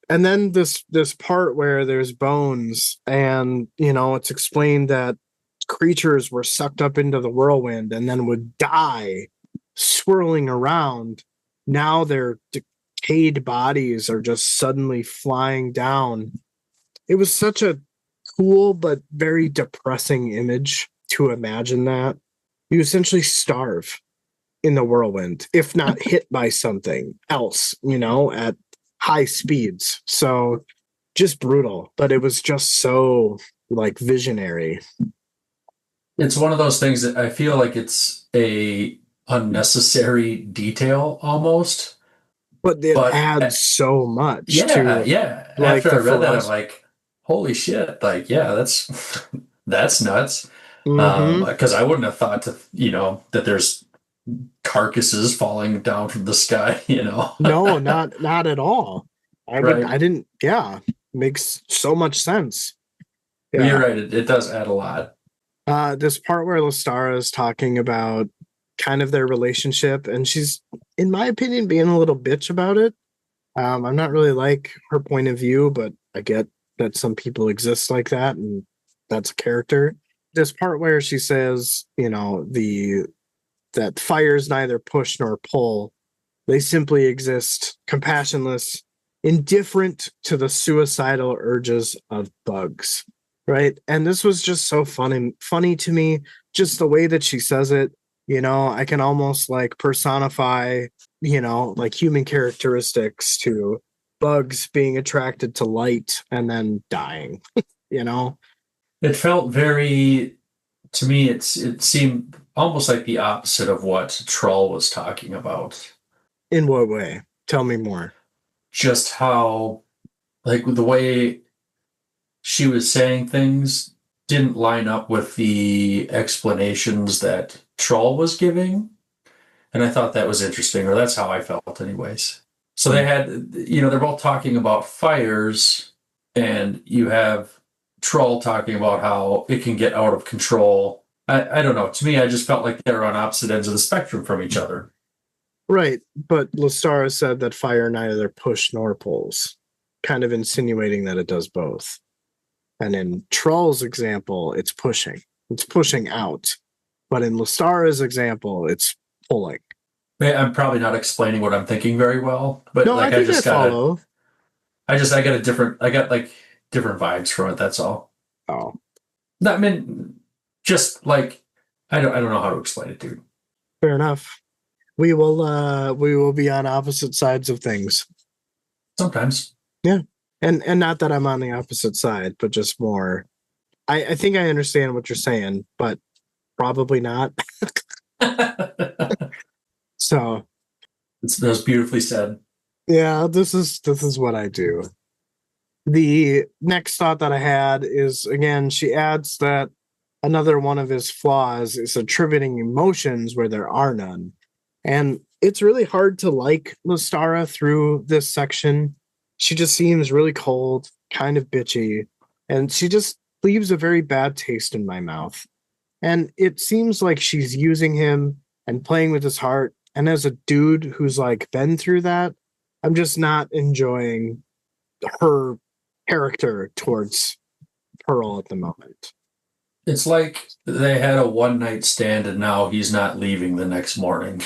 And then this part where there's bones and, it's explained that creatures were sucked up into the whirlwind and then would die swirling around. Now their decayed bodies are just suddenly flying down. It was such a cool but very depressing image to imagine that. You essentially starve in the whirlwind, if not hit by something else, at high speeds. So just brutal, but it was just so like visionary. It's one of those things that I feel like it's a unnecessary detail almost. But it adds so much. Yeah. Like after I read that, I'm like, holy shit. Like, yeah, that's nuts. Because I wouldn't have thought that there's carcasses falling down from the sky, No, not at all. Right. I didn't. Yeah. Makes so much sense. Yeah. You're right. It does add a lot. This part where Lostara is talking about kind of their relationship, and she's, in my opinion, being a little bitch about it. I'm not really like her point of view, but I get that some people exist like that, and that's a character. This part where she says, that fires neither push nor pull, they simply exist, compassionless, indifferent to the suicidal urges of bugs. Right. And this was just so funny to me, just the way that she says it. I can almost like personify, like human characteristics to bugs being attracted to light and then dying, It felt very, to me, it seemed almost like the opposite of what Trull was talking about. In what way? Tell me more. Just how, like, the way she was saying things didn't line up with the explanations that Trull was giving. And I thought that was interesting, or that's how I felt anyways. So they had, they're both talking about fires, and you have Trull talking about how it can get out of control. I don't know. To me, I just felt like they were on opposite ends of the spectrum from each other. Right, but Lostara said that fire neither push nor pulls, kind of insinuating that it does both. And in Trull's example, it's pushing. It's pushing out. But in Lostara's example, it's pulling. I'm probably not explaining what I'm thinking very well, but No, I like I think I just got a, follow. I got a different, I got like different vibes from it. That's all. Oh, I mean, just like I don't know how to explain it, dude. fair enough. We will be on opposite sides of things. Sometimes. Yeah. And not that I'm on the opposite side, but just more I think I understand what you're saying, but probably not. So That's beautifully said. yeah, this is what I do. The next thought that I had is again, she adds that another one of his flaws is attributing emotions where there are none. And it's really hard to like Lostara through this section. She just seems really cold, kind of bitchy, and she just leaves a very bad taste in my mouth. And it seems like she's using him and playing with his heart. And as a dude who's like been through that, I'm just not enjoying her character towards Pearl at the moment. It's like they had a one night stand and now he's not leaving the next morning.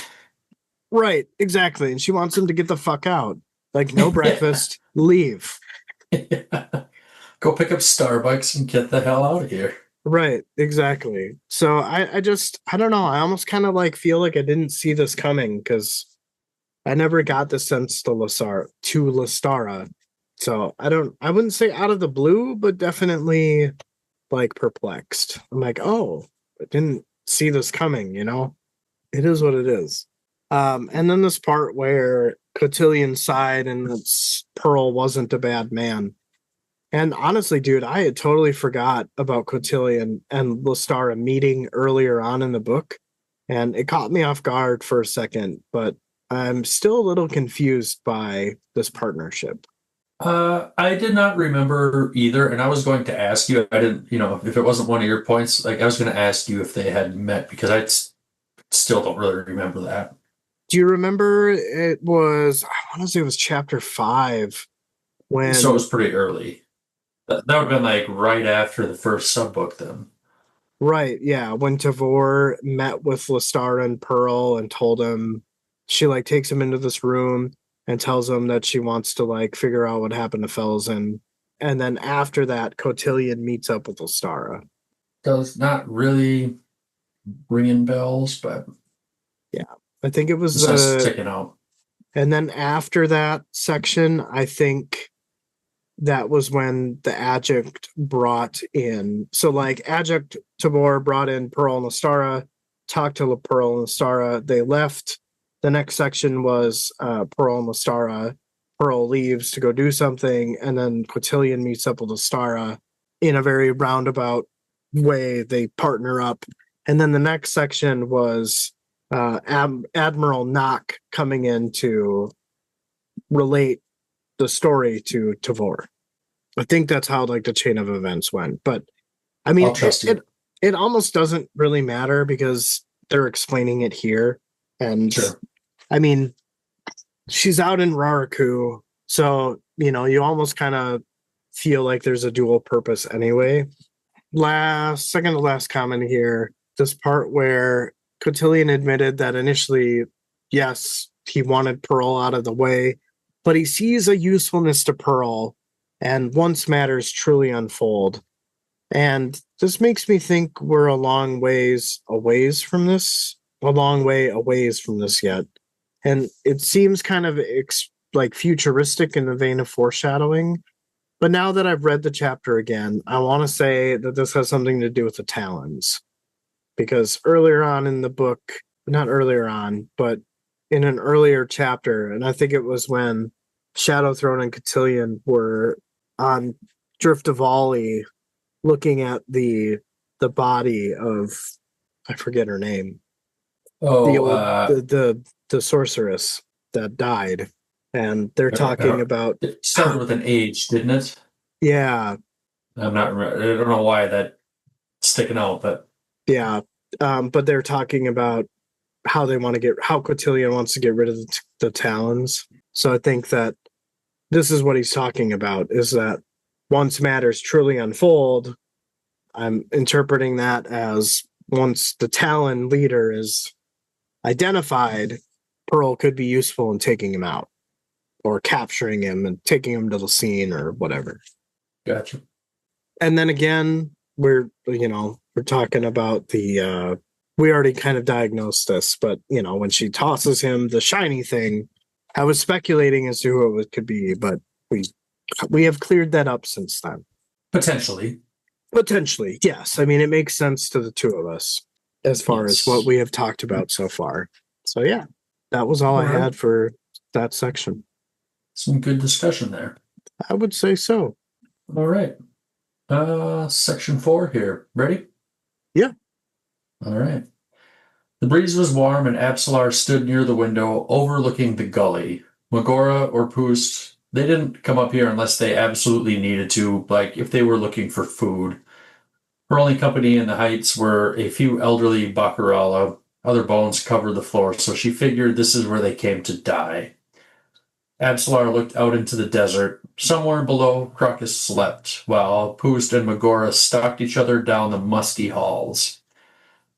Right, exactly. And she wants him to get the fuck out. Like, no breakfast, leave. Go pick up Starbucks and get the hell out of here. Right, exactly. So I don't know. I almost kind of like feel like I didn't see this coming because I never got the sense to Lostara. So I wouldn't say out of the blue, but definitely like perplexed. I'm like, oh, I didn't see this coming, you know? It is what it is. And then this part where Cotillion sighed and it's Pearl wasn't a bad man. And honestly, dude, I had totally forgot about Cotillion and Lostara meeting earlier on in the book. And it caught me off guard for a second, but I'm still a little confused by this partnership. I did not remember either, and I was going to ask you. I didn't, if it wasn't one of your points, like I was going to ask you if they had met because still don't really remember that. Do you remember it was, I want to say it was chapter 5 when, So it was pretty early. That would have been like right after the first subbook, then. right, yeah, when Tavor met with Lostara and Pearl and told him, she like takes him into this room and tells him that she wants to like figure out what happened to Felsen. And then after that, Cotillion meets up with Lostara. Does not really ringing bells, but Yeah, I think it was it's sticking out. and then after that section, I think that was when the adjunct brought in. So like adjunct Tabor brought in Pearl and Lostara, talked to Pearl and Lostara. They left. The next section was Pearl and Lostara. Pearl leaves to go do something, and then Cotillion meets up with Lostara in a very roundabout way. They partner up, and then the next section was Admiral Nock coming in to relate the story to Tavor. I think that's how like the chain of events went. But I mean, I'll trust you. it almost doesn't really matter because they're explaining it here. And Sure. I mean, she's out in Raraku, so you almost kind of feel like there's a dual purpose anyway. Second to last comment here, this part where Cotillion admitted that initially, yes, he wanted Pearl out of the way, but he sees a usefulness to Pearl, and once matters truly unfold. And this makes me think we're a long way away from this yet. And it seems kind of like futuristic in the vein of foreshadowing. But now that I've read the chapter again, I want to say that this has something to do with the Talons. Because earlier on in the book, not earlier on, but in an earlier chapter, and I think it was when Shadow Throne and Cotillion were on Drift of Ollie looking at the body of, I forget her name. The sorceress that died, and they're talking about. It started with an H, didn't it? Yeah, I don't know why that's sticking out, but yeah. But they're talking about how Cotillion wants to get rid of the Talons. So I think that this is what he's talking about, is that once matters truly unfold, I'm interpreting that as once the Talon leader is identified, Pearl could be useful in taking him out or capturing him and taking him to the scene or whatever. Gotcha. And then again, we're talking about the we already kind of diagnosed this, but when she tosses him the shiny thing, I was speculating as to who it could be, but we have cleared that up since then. Potentially, yes. I mean, it makes sense to the two of us as far as what we have talked about so far. So yeah, that was all I had for that section. Some good discussion there. I would say so. All right. Section 4 here. Ready? Yeah. All right. The breeze was warm and Apsalar stood near the window overlooking the gully. Mogora or Poost, they didn't come up here unless they absolutely needed to, like if they were looking for food. Her only company in the heights were a few elderly Bacarala. Other bones covered the floor, so she figured this is where they came to die. Apsalar looked out into the desert. Somewhere below, Crocus slept, while Poost and Mogora stalked each other down the musty halls.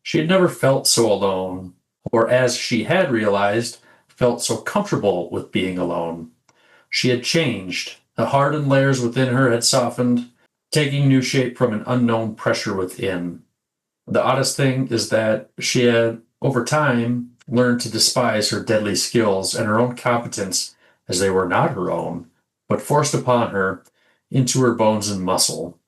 She had never felt so alone, or as she had realized, felt so comfortable with being alone. She had changed. The hardened layers within her had softened, taking new shape from an unknown pressure within. The oddest thing is that she had, over time, learned to despise her deadly skills and her own competence as they were not her own, but forced upon her into her bones and muscle.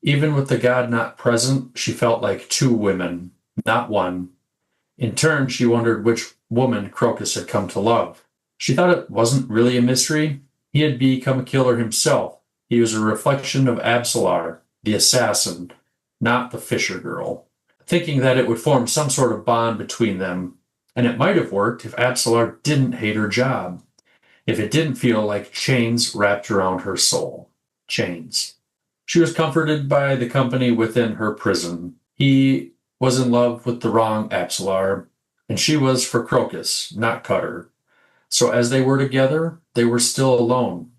Even with the god not present, she felt like two women, not one. In turn, she wondered which woman Crocus had come to love. She thought it wasn't really a mystery. He had become a killer himself. He was a reflection of Apsalar, the assassin, not the fisher girl. Thinking that it would form some sort of bond between them, and it might have worked if Apsalar didn't hate her job. If it didn't feel like chains wrapped around her soul. Chains. She was comforted by the company within her prison. He was in love with the wrong Apsalar, and she was for Crocus, not Cutter. So as they were together, they were still alone,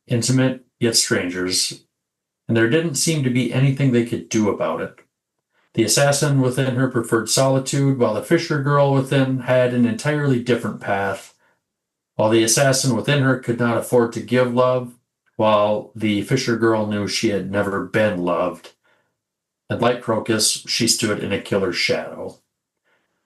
intimate yet strangers, and there didn't seem to be anything they could do about it. The assassin within her preferred solitude, while the fisher girl within had an entirely different path. While the assassin within her could not afford to give love, while the fisher girl knew she had never been loved. And like Crocus, she stood in a killer's shadow.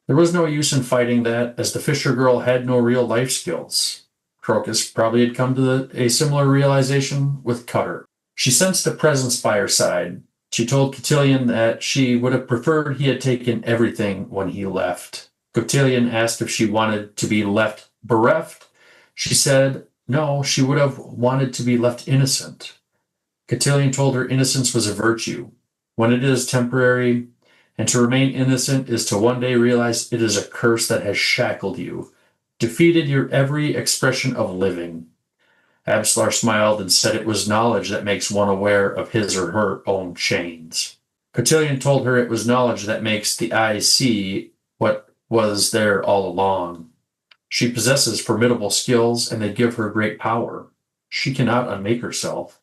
There was no use in fighting that, as the fisher girl had no real life skills. Crocus probably had come to a similar realization with Cutter. She sensed a presence by her side. She told Cotillion that she would have preferred he had taken everything when he left. Cotillion asked if she wanted to be left bereft. She said no, she would have wanted to be left innocent. Cotillion told her innocence was a virtue, when it is temporary, and to remain innocent is to one day realize it is a curse that has shackled you, defeated your every expression of living. Apsalar smiled and said it was knowledge that makes one aware of his or her own chains. Cotillion told her it was knowledge that makes the eyes see what was there all along. She possesses formidable skills, and they give her great power. She cannot unmake herself.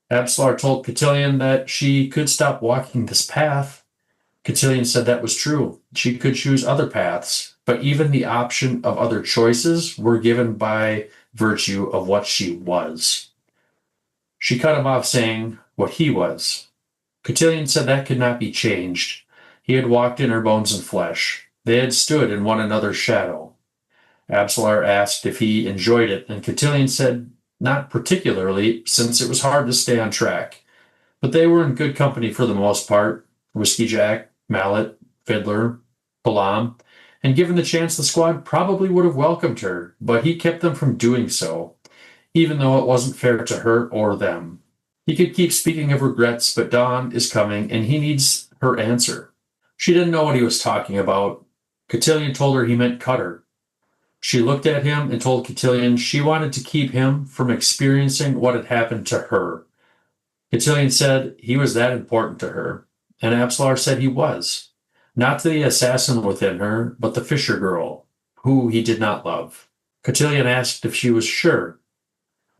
Apsalar told Cotillion that she could stop walking this path. Cotillion said that was true. She could choose other paths, but even the option of other choices were given by virtue of what she was. She cut him off, saying what he was. Cotillion said that could not be changed. He had walked in her bones and flesh. They had stood in one another's shadow. Apsalar asked if he enjoyed it, and Cotillion said not particularly, since it was hard to stay on track. But they were in good company for the most part. Whiskey Jack, Mallet, Fiddler, Palam, and given the chance, the squad probably would have welcomed her, but he kept them from doing so, even though it wasn't fair to her or them. He could keep speaking of regrets, but dawn is coming, and he needs her answer. She didn't know what he was talking about. Cotillion told her he meant Cutter. She looked at him and told Cotillion she wanted to keep him from experiencing what had happened to her. Cotillion said he was that important to her, and Apsalar said he was. not to the assassin within her, but the fisher girl, who he did not love. Cotillion asked if she was sure.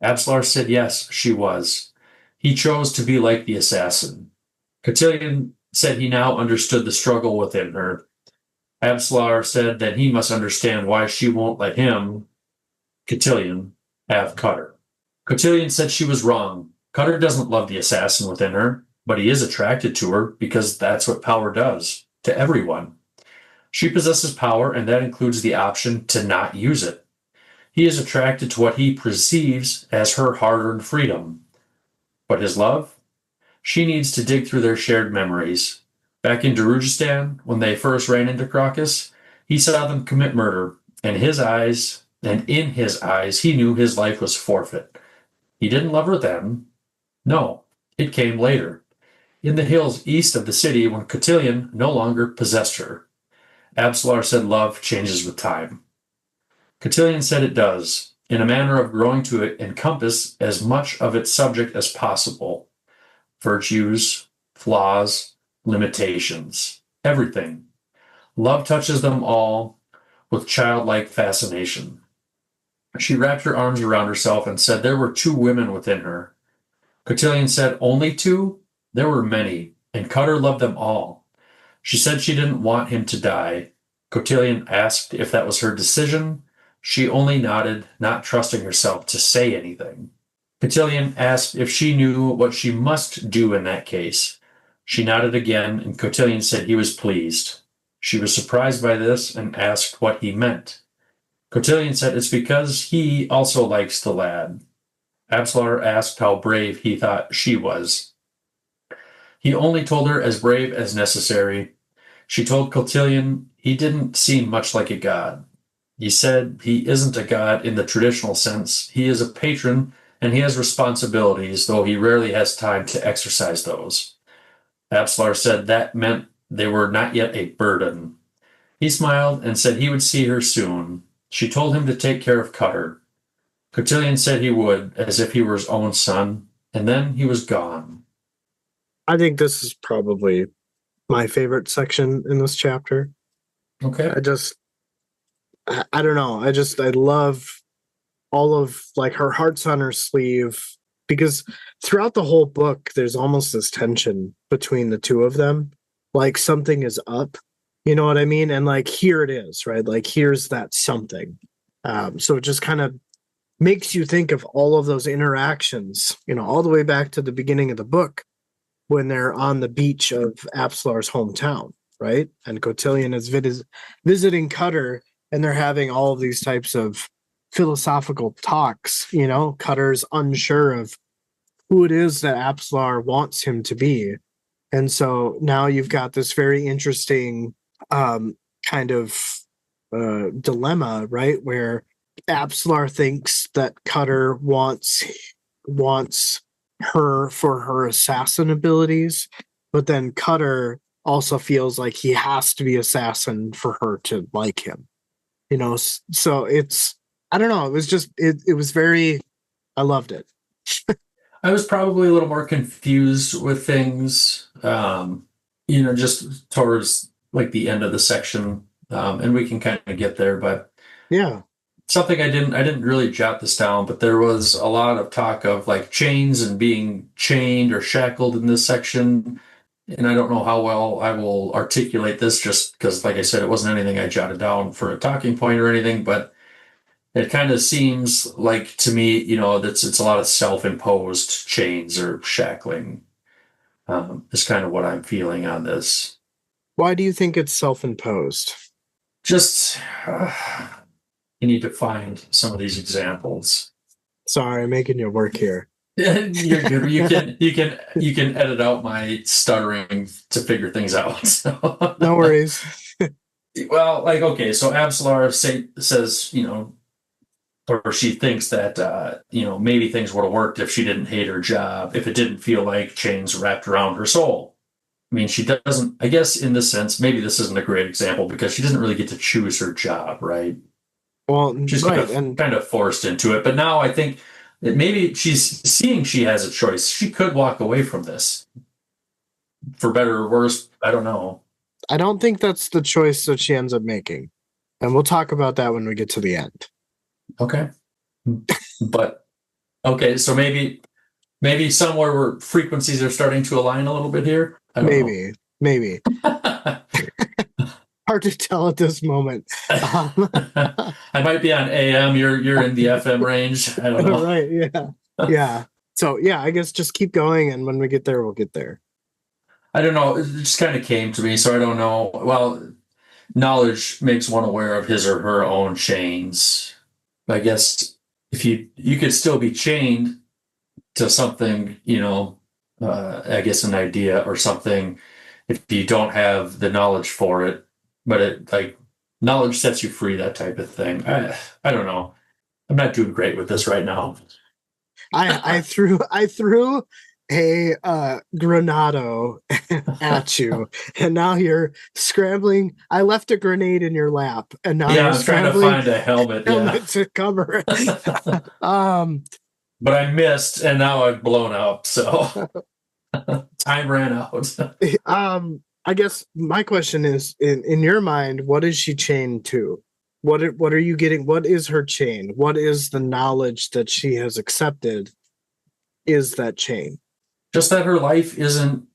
Apsalar said yes, she was. He chose to be like the assassin. Cotillion said he now understood the struggle within her. Apsalar said that he must understand why she won't let him, Cotillion, have Cutter. Cotillion said she was wrong. Cutter doesn't love the assassin within her, but he is attracted to her because that's what power does to everyone. She possesses power, and that includes the option to not use it. He is attracted to what he perceives as her hard-earned freedom. But his love? She needs to dig through their shared memories. Back in Darujistan, when they first ran into Crocus, he saw them commit murder, and in his eyes, he knew his life was forfeit. He didn't love her then. No, it came later, in the hills east of the city when Cotillion no longer possessed her. Apsalar said love changes with time. Cotillion said it does, in a manner of growing to encompass as much of its subject as possible. Virtues, flaws, limitations, everything. Love touches them all with childlike fascination. She wrapped her arms around herself and said there were 2 women within her. Cotillion said only 2? There were many, and Cutter loved them all. She said she didn't want him to die. Cotillion asked if that was her decision. She only nodded, not trusting herself to say anything. Cotillion asked if she knew what she must do in that case. She nodded again, and Cotillion said he was pleased. She was surprised by this and asked what he meant. Cotillion said it's because he also likes the lad. Apsalar asked how brave he thought she was. He only told her as brave as necessary. She told Cotillion he didn't seem much like a god. He said he isn't a god in the traditional sense. He is a patron, and he has responsibilities, though he rarely has time to exercise those. Apsalar said that meant they were not yet a burden. He smiled and said he would see her soon. She told him to take care of Cutter. Cotillion said he would, as if he were his own son, and then he was gone. I think this is probably my favorite section in this chapter. Okay. I don't know. I love all of like her heart's on her sleeve, because throughout the whole book, there's almost this tension between the 2 of them. Like something is up, you know what I mean? And like, here it is, right? Like, here's that something. So it just kind of makes you think of all of those interactions, you know, all the way back to the beginning of the book when they're on the beach of Apsalar's hometown, right? And Cotillion is visiting Cutter, and they're having all of these types of philosophical talks. You know, Cutter's unsure of who it is that Apsalar wants him to be. And so now you've got this very interesting kind of dilemma, right? Where Apsalar thinks that Cutter wants her for her assassin abilities, but then Cutter also feels like he has to be assassin for her to like him. You know, so it's, I don't know, it was just it was very, I loved it. I was probably a little more confused with things, just towards like the end of the section, and we can kind of get there. But Yeah. something I didn't really jot this down, but there was a lot of talk of like chains and being chained or shackled in this section. And I don't know how well I will articulate this, just because, like I said, it wasn't anything I jotted down for a talking point or anything, but it kind of seems like to me, it's a lot of self-imposed chains or shackling. Is kind of what I'm feeling on this. Why do you think it's self-imposed? Just you need to find some of these examples. Sorry, I'm making you work here. You're good. You can edit out my stuttering to figure things out. So. No worries. Well, like, okay, so Apsalar says, or she thinks that, maybe things would have worked if she didn't hate her job, if it didn't feel like chains wrapped around her soul. I mean, she doesn't, I guess in this sense, maybe this isn't a great example because she doesn't really get to choose her job, right? Well, She's right, kind of forced into it. But now I think that maybe she's seeing she has a choice. She could walk away from this. For better or worse, I don't know. I don't think that's the choice that she ends up making. And we'll talk about that when we get to the end. Okay. But okay, so maybe somewhere where frequencies are starting to align a little bit here. I don't know. Maybe. Hard to tell at this moment. I might be on AM. You're in the FM range. I don't know. Right, yeah. Yeah. So yeah, I guess just keep going, and when we get there, we'll get there. I don't know. It just kind of came to me, so I don't know. Well, knowledge makes one aware of his or her own chains. I guess if you could still be chained to something, I guess an idea or something, if you don't have the knowledge for it, but it like knowledge sets you free, that type of thing. I don't know. I'm not doing great with this right now. I threw a granado at you, and now you're scrambling. I left a grenade in your lap, and now you're I'm trying to scrambling find a helmet. to cover it. But I missed, and now I've blown up. So time ran out. I guess my question is, in your mind, what is she chained to? What are you getting? What is her chain? What is the knowledge that she has accepted is that chain? Just that her life isn't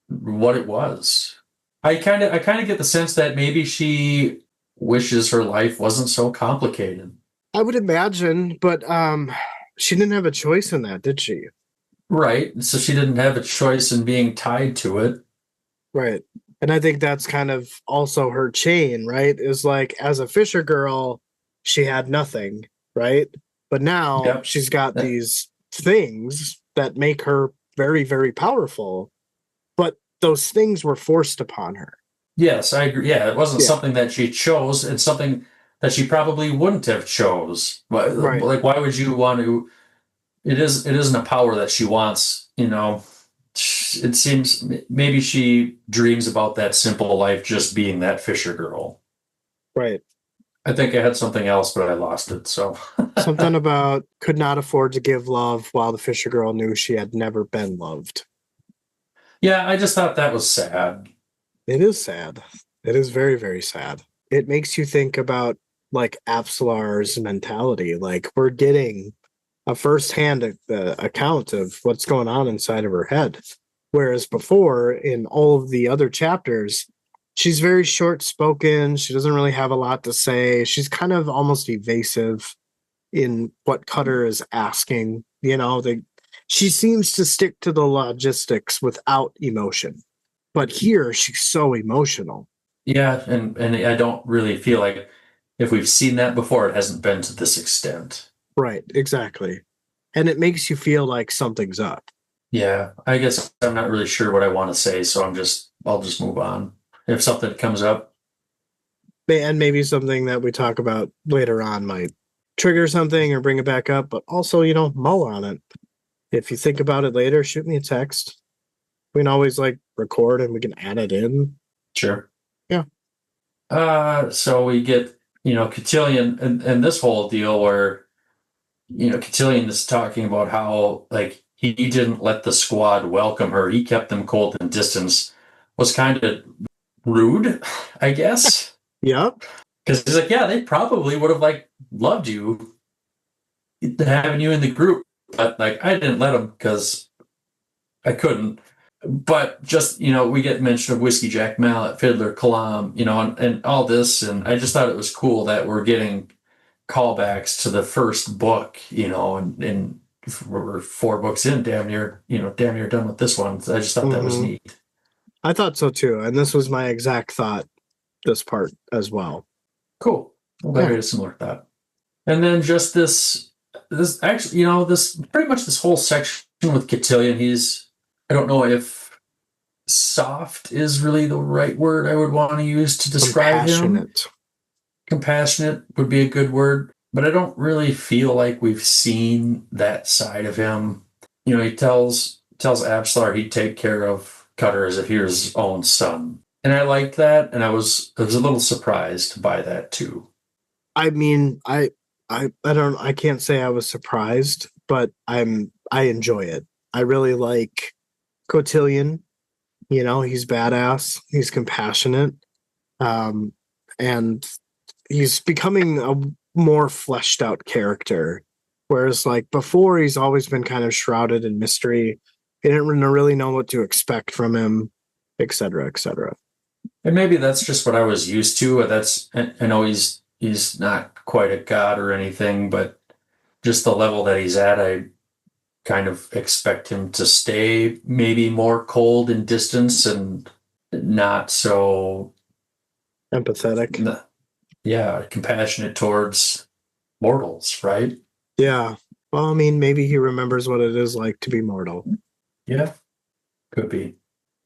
what it was. I kind of get the sense that maybe she wishes her life wasn't so complicated. I would imagine, but she didn't have a choice in that, did she? Right. So she didn't have a choice in being tied to it. Right. And I think that's kind of also her chain, right? Is like, as a fisher girl, she had nothing, right? But now Yep. she's got these things that make her very, very powerful. But those things were forced upon her. Yes, I agree. Yeah, it wasn't something that she chose. It's something that she probably wouldn't have chose. Right. Like, why would you want to? It isn't a power that she wants. It seems maybe she dreams about that simple life, just being that fisher girl. Right. I think I had something else, but I lost it. So something about could not afford to give love while the fisher girl knew she had never been loved. Yeah, I just thought that was sad. It is sad. It is very, very sad. It makes you think about like Apsalar's mentality. Like, we're getting a firsthand account of what's going on inside of her head. Whereas before, in all of the other chapters, she's very short spoken. She doesn't really have a lot to say. She's kind of almost evasive in what Cutter is asking. She seems to stick to the logistics without emotion. But here, she's so emotional. Yeah, and I don't really feel like if we've seen that before, it hasn't been to this extent. Right, exactly. And it makes you feel like something's up. Yeah, I guess I'm not really sure what I want to say, so I'll just move on. If something comes up. And maybe something that we talk about later on might trigger something or bring it back up, but also, mull on it. If you think about it later, shoot me a text. We can always record and we can add it in. Sure. Yeah. So we get, Cotillion and this whole deal where, Cotillion is talking about how he didn't let the squad welcome her. He kept them cold and distance. Was kind of rude, I guess. Yep. Because he's like, yeah, they probably would have loved you, having you in the group, but I didn't let them because I couldn't. But just, we get mention of Whiskey Jack Mallet, Fiddler Kalam, and all this, and I just thought it was cool that we're getting callbacks to the first book, and we're 4 books in, damn near done with this one. So I just thought that was neat. I thought so too, and this was my exact thought. This part as well. Cool. Well, I had a similar thought. And then just this actually, this pretty much this whole section with Cotillion, I don't know if soft is really the right word I would want to use to describe him. Compassionate would be a good word, but I don't really feel like we've seen that side of him. He tells Apsalar he'd take care of Cutter as if he was his own son. And I liked that, and I was a little surprised by that too. I mean, I can't say I was surprised, but I enjoy it. I really like Cotillion. You know, he's badass, he's compassionate, and he's becoming a more fleshed out character. Whereas, like before, he's always been kind of shrouded in mystery. You didn't really know what to expect from him, et cetera, et cetera. And maybe that's just what I was used to. I know he's not quite a god or anything, but just the level that he's at, I kind of expect him to stay maybe more cold and distance and not so, Empathetic. yeah, compassionate towards mortals, right? Yeah. Well, I mean, maybe he remembers what it is like to be mortal. Yeah, could be.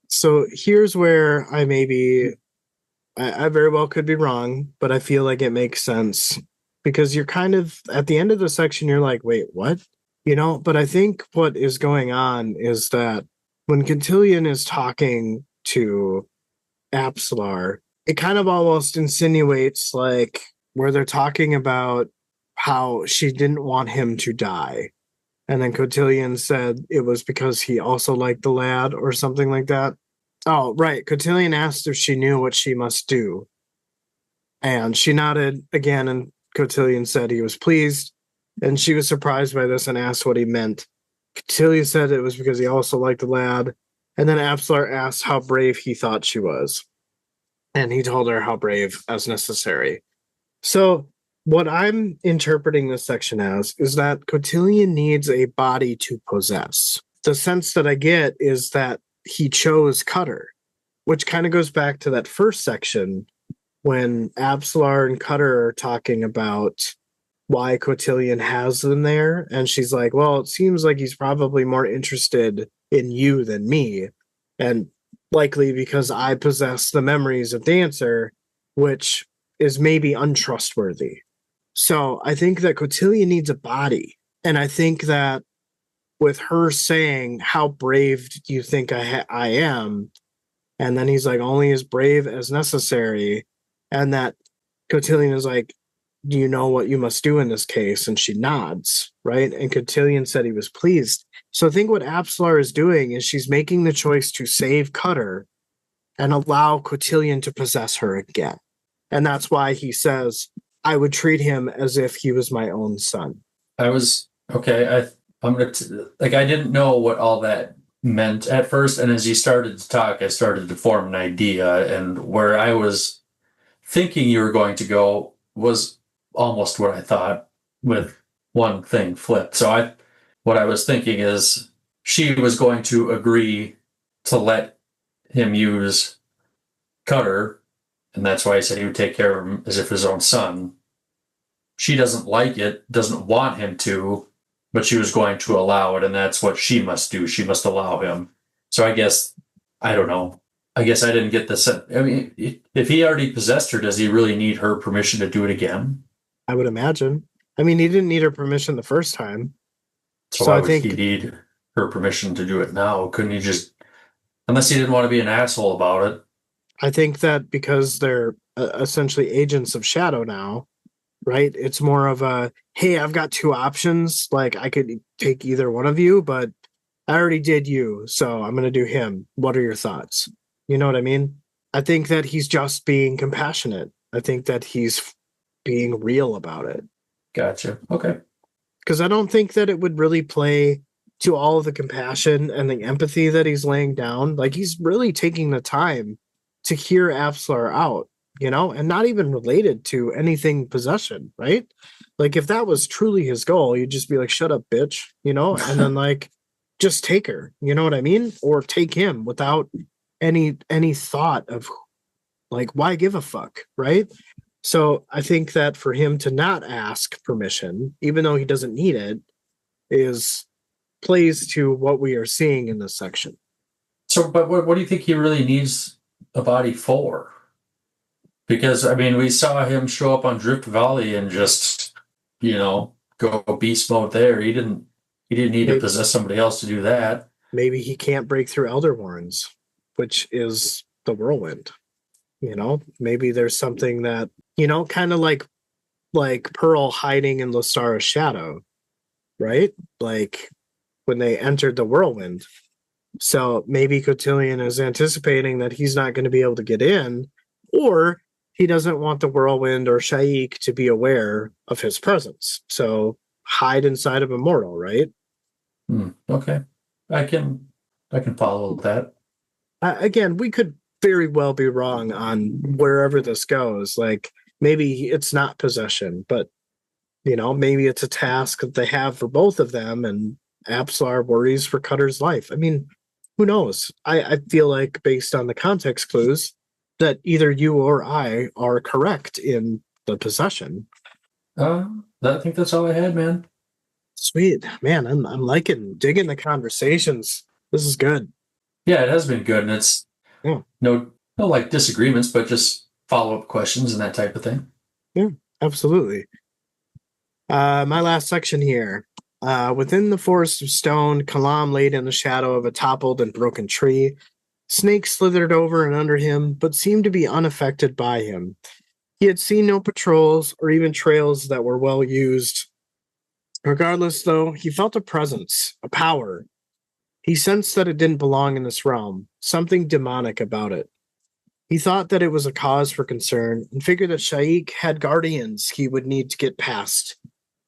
So here's where I very well could be wrong, but I feel like it makes sense because you're kind of at the end of the section, you're like, wait, what? You know, but I think what is going on is that when Cotillion is talking to Apsalar, it kind of almost insinuates like where they're talking about how she didn't want him to die. And then Cotillion said it was because he also liked the lad or something like that. Oh, right. Cotillion asked if she knew what she must do. And she nodded again, and Cotillion said he was pleased. And she was surprised by this and asked what he meant. Cotillion said it was because he also liked the lad. And then Apsalar asked how brave he thought she was. And he told her how brave as necessary. So, what I'm interpreting this section as is that Cotillion needs a body to possess. The sense that I get is that he chose Cutter, which kind of goes back to that first section when Apsalar and Cutter are talking about why Cotillion has them there. And she's like, well, it seems like he's probably more interested in you than me. And likely because I possess the memories of Dancer, which is maybe untrustworthy. So I think that Cotillion needs a body. And I think that with her saying, how brave do you think I am? And then he's like, only as brave as necessary. And that Cotillion is like, do you know what you must do in this case? And she nods, right? And Cotillion said he was pleased. So I think what Apsalar is doing is she's making the choice to save Cutter and allow Cotillion to possess her again. And that's why he says, I would treat him as if he was my own son. I was okay. I'm gonna like I didn't know what all that meant at first, and as you started to talk, I started to form an idea, and where I was thinking you were going to go was almost what I thought, with one thing flipped. What I was thinking is she was going to agree to let him use Cutter, and that's why he said he would take care of him as if his own son. She doesn't like it, doesn't want him to, but she was going to allow it, and that's what she must do. She must allow him. So I guess, I don't know. I guess I didn't get the sense. I mean, if he already possessed her, does he really need her permission to do it again? I would imagine. I mean, he didn't need her permission the first time. So So why I would think he need her permission to do it now? Couldn't he just, unless he didn't want to be an asshole about it? I think that because they're essentially agents of Shadow now, right? It's more of a, hey, I've got two options. Like I could take either one of you, but I already did you, so I'm going to do him. What are your thoughts? You know what I mean? I think that he's just being compassionate. I think that he's being real about it. Gotcha. Okay. Because I don't think that it would really play to all of the compassion and the empathy that he's laying down. Like he's really taking the time to hear Apsalar out, you know, and not even related to anything possession, right? Like if that was truly his goal, you'd just be like, shut up, bitch, you know, and then like just take her, you know what I mean? Or take him without any thought of like why give a fuck, right? So I think that for him to not ask permission, even though he doesn't need it, is plays to what we are seeing in this section. So, but what do you think he really needs a body for? Because I mean, we saw him show up on Drift Valley and just, go beast mode there. He didn't need to possess somebody else to do that. Maybe he can't break through Elder Warrens, which is the whirlwind. You know, maybe there's something that, kind of like Pearl hiding in Lostara's shadow, right? Like when they entered the whirlwind, So maybe Cotillion is anticipating that he's not going to be able to get in, or he doesn't want the whirlwind or Shaik to be aware of his presence. So hide inside of Immortal, right? Okay. I can follow that. Again, we could very well be wrong on wherever this goes. Like maybe it's not possession, but maybe it's a task that they have for both of them, and Apsalar worries for Cutter's life. I mean, who knows? I feel like based on the context clues that either you or I are correct in the possession. I think that's all I had, man. Sweet. Man, I'm digging the conversations. This is good. Yeah, it has been good, and it's Yeah. no like disagreements, but just follow-up questions and that type of thing. Yeah, absolutely. My last section here. Within the forest of stone, Kalam laid in the shadow of a toppled and broken tree. Snakes slithered over and under him, but seemed to be unaffected by him. He had seen no patrols or even trails that were well used. Regardless, though, he felt a presence, a power. He sensed that it didn't belong in this realm, something demonic about it. He thought that it was a cause for concern and figured that Shaik had guardians he would need to get past.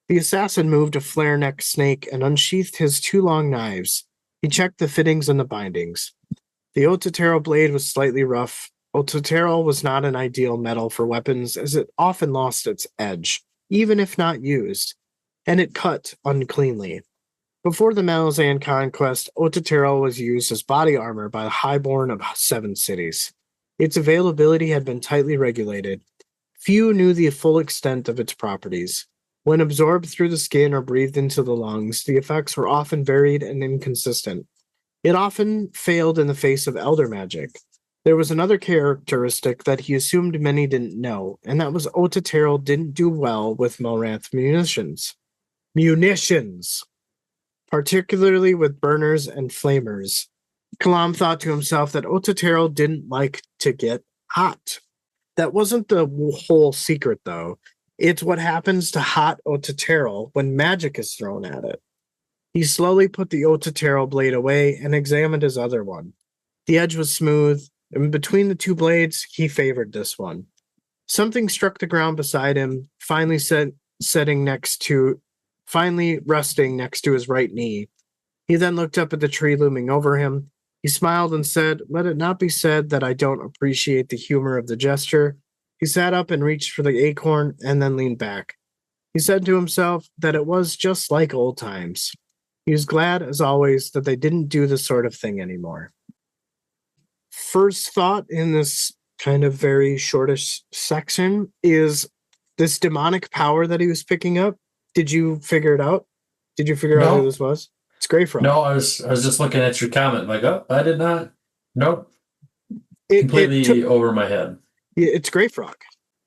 The assassin moved a flare-necked snake and unsheathed his 2 long knives. He checked the fittings and the bindings. The Ototero blade was slightly rough. Ototero was not an ideal metal for weapons, as it often lost its edge, even if not used, and it cut uncleanly. Before the Malazan conquest, Ototero was used as body armor by the highborn of 7 cities. Its availability had been tightly regulated. Few knew the full extent of its properties. When absorbed through the skin or breathed into the lungs, the effects were often varied and inconsistent. It often failed in the face of elder magic. There was another characteristic that he assumed many didn't know, and that was Ototero didn't do well with Moranth munitions. Munitions! Particularly with burners and flamers. Kalam thought to himself that Ototero didn't like to get hot. That wasn't the whole secret, though. It's what happens to hot Ototero when magic is thrown at it. He slowly put the Ototero blade away and examined his other one. The edge was smooth, and between the 2 blades, he favored this one. Something struck the ground beside him, finally resting next to his right knee. He then looked up at the tree looming over him. He smiled and said, "Let it not be said that I don't appreciate the humor of the gesture." He sat up and reached for the acorn and then leaned back. He said to himself that it was just like old times. He was glad, as always, that they didn't do this sort of thing anymore. First thought in this kind of very shortish section is this demonic power that he was picking up. Did you figure it out? Did you figure out who this was? It's Greyfrog. No, I was just looking at your comment, like, oh, I did not. Nope. Completely over my head. It's Greyfrog.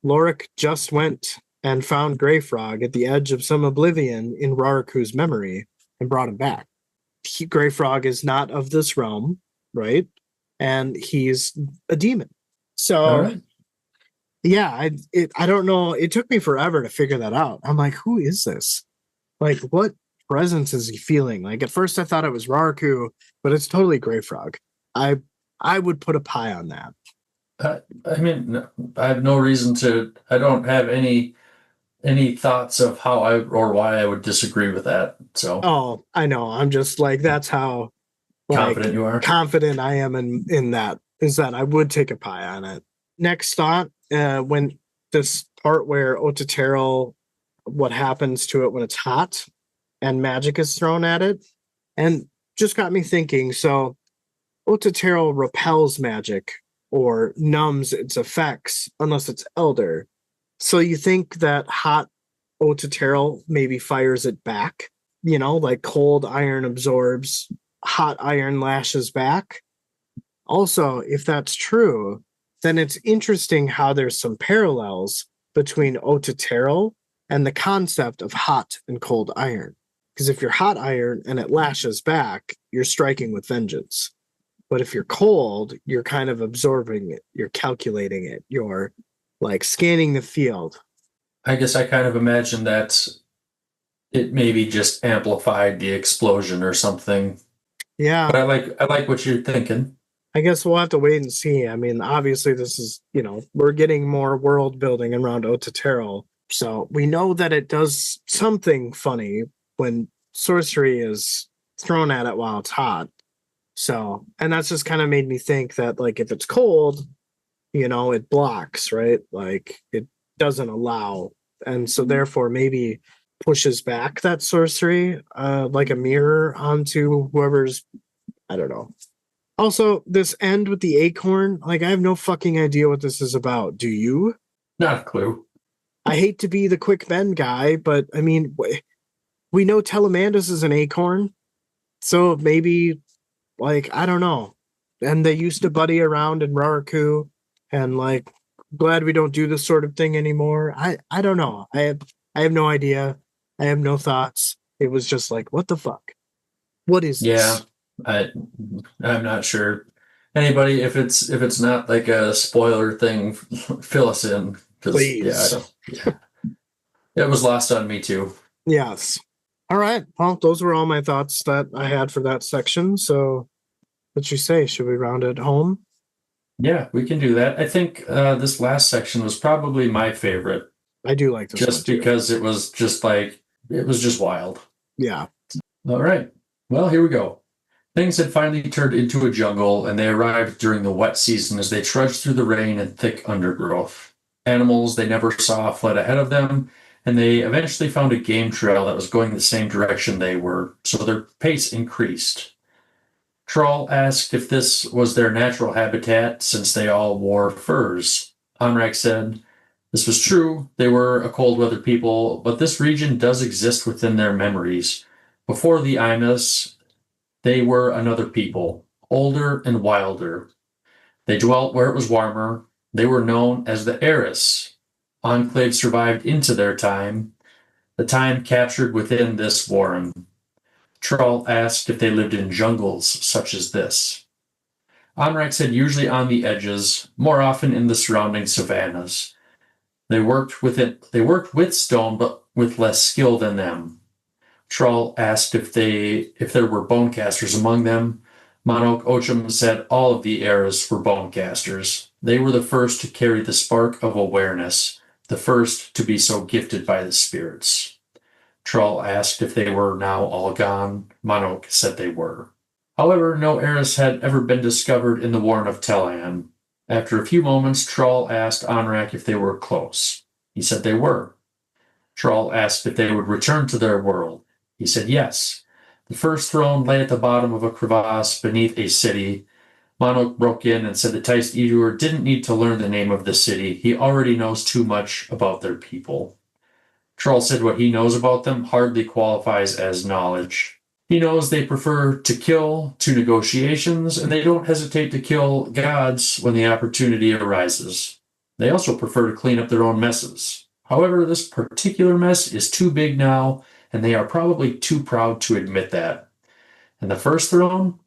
Lorik just went and found Greyfrog at the edge of some oblivion in Raraku's memory and brought him back. Greyfrog is not of this realm, right? And he's a demon. So, right. Yeah, I don't know. It took me forever to figure that out. I'm like, who is this? Like, what presence is he feeling? Like, at first I thought it was Raraku, but it's totally Greyfrog. I would put a pie on that. I mean, I have no reason to. I don't have any thoughts of how or why I would disagree with that. So, oh, I know. I'm just like, that's how confident you are. Confident I am in that is that I would take a pie on it. Next thought, when this part where Ototero, what happens to it when it's hot and magic is thrown at it, and just got me thinking. So Ototero repels magic or numbs its effects unless it's elder. So you think that hot Ototero maybe fires it back, like cold iron absorbs, hot iron lashes back. Also, if that's true, then it's interesting how there's some parallels between Ototero and the concept of hot and cold iron. Because if you're hot iron and it lashes back, you're striking with vengeance. But if you're cold, you're kind of absorbing it, you're calculating it, you're like scanning the field. I guess I kind of imagine that it maybe just amplified the explosion or something. Yeah. But I like what you're thinking. I guess we'll have to wait and see. I mean, obviously, this is, we're getting more world building around Otatero. So we know that it does something funny when sorcery is thrown at it while it's hot. So, and that's just kind of made me think that, like, if it's cold, it blocks, right? Like, it doesn't allow. And so, therefore, maybe pushes back that sorcery, like a mirror onto whoever's, I don't know. Also, this end with the acorn, like, I have no fucking idea what this is about. Do you? Not a clue. I hate to be the quick bend guy, but I mean, we know Telemandus is an acorn, so maybe, like, I don't know. And they used to buddy around in Raraku, and, like, glad we don't do this sort of thing anymore. I don't know. I have no idea. I have no thoughts. It was just like, what the fuck? What is Yeah, this? I'm not sure. Anybody, if it's not like a spoiler thing, fill us in because yeah, I Please. don't. Yeah, it was lost on me too. Yes. All right. Well, those were all my thoughts that I had for that section. So, what you say? Should we round it home? Yeah, we can do that. I think this last section was probably my favorite, I do like this one just too. because it was just like it was just wild. Yeah. All right. Well, here we go. Things had finally turned into a jungle, and they arrived during the wet season as they trudged through the rain and thick undergrowth. Animals they never saw fled ahead of them, and they eventually found a game trail that was going the same direction they were, so their pace increased. Trull asked if this was their natural habitat since they all wore furs. Onrack said this was true. They were a cold weather people, but this region does exist within their memories. Before the Imus, they were another people, older and wilder. They dwelt where it was warmer. They were known as the Eris. Enclave survived into their time, the time captured within this warren. Trull asked if they lived in jungles such as this. Onrack said usually on the edges, more often in the surrounding savannas. They worked with it. They worked with stone, but with less skill than them. Trull asked if there were bonecasters among them. Monok Ocham said all of the eras were bonecasters. They were the first to carry the spark of awareness, the first to be so gifted by the spirits. Trull asked if they were now all gone. Monok said they were. However, no eras had ever been discovered in the Warren of Telan. After a few moments, Trull asked Onrack if they were close. He said they were. Trull asked if they would return to their world. He said yes. The first throne lay at the bottom of a crevasse beneath a city. Monok broke in and said that Teist Edur didn't need to learn the name of the city. He already knows too much about their people. Trull said what he knows about them hardly qualifies as knowledge. He knows they prefer to kill to negotiations, and they don't hesitate to kill gods when the opportunity arises. They also prefer to clean up their own messes. However, this particular mess is too big now, and they are probably too proud to admit that. And the first throne?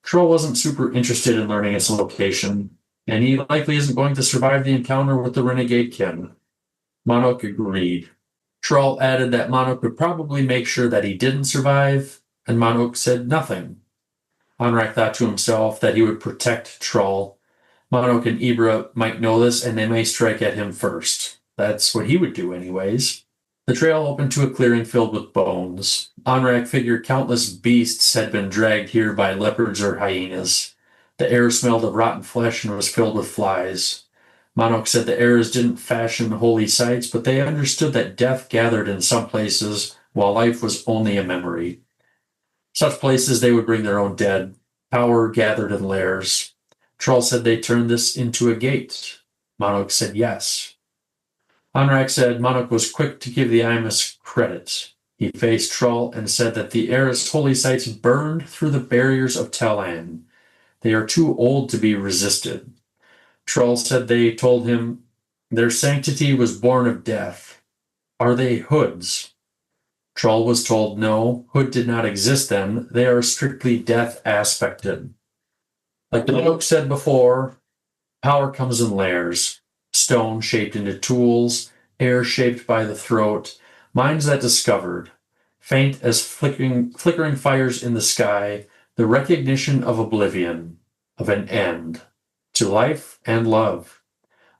Trull wasn't super interested in learning its location, and he likely isn't going to survive the encounter with the renegade kin. Monok agreed. Trull added that Monok would probably make sure that he didn't survive, and Monok said nothing. Onrack thought to himself that he would protect Trull. Monok and Ibra might know this, and they may strike at him first. That's what he would do anyways. The trail opened to a clearing filled with bones. Onrack figured countless beasts had been dragged here by leopards or hyenas. The air smelled of rotten flesh and was filled with flies. Monok said the Eras didn't fashion holy sites, but they understood that death gathered in some places, while life was only a memory. Such places they would bring their own dead. Power gathered in lairs. Trull said they turned this into a gate. Monok said yes. Onrack said Monok was quick to give the Imus credit. He faced Trull and said that the Eras holy sites burned through the barriers of Telan. They are too old to be resisted. Trull said they told him their sanctity was born of death. Are they hoods? Trull was told no, hood did not exist then. They are strictly death aspected. Like the book said before, power comes in layers. Stone shaped into tools, air shaped by the throat, minds that discovered. Faint as flickering fires in the sky, the recognition of oblivion, of an end, to life and love.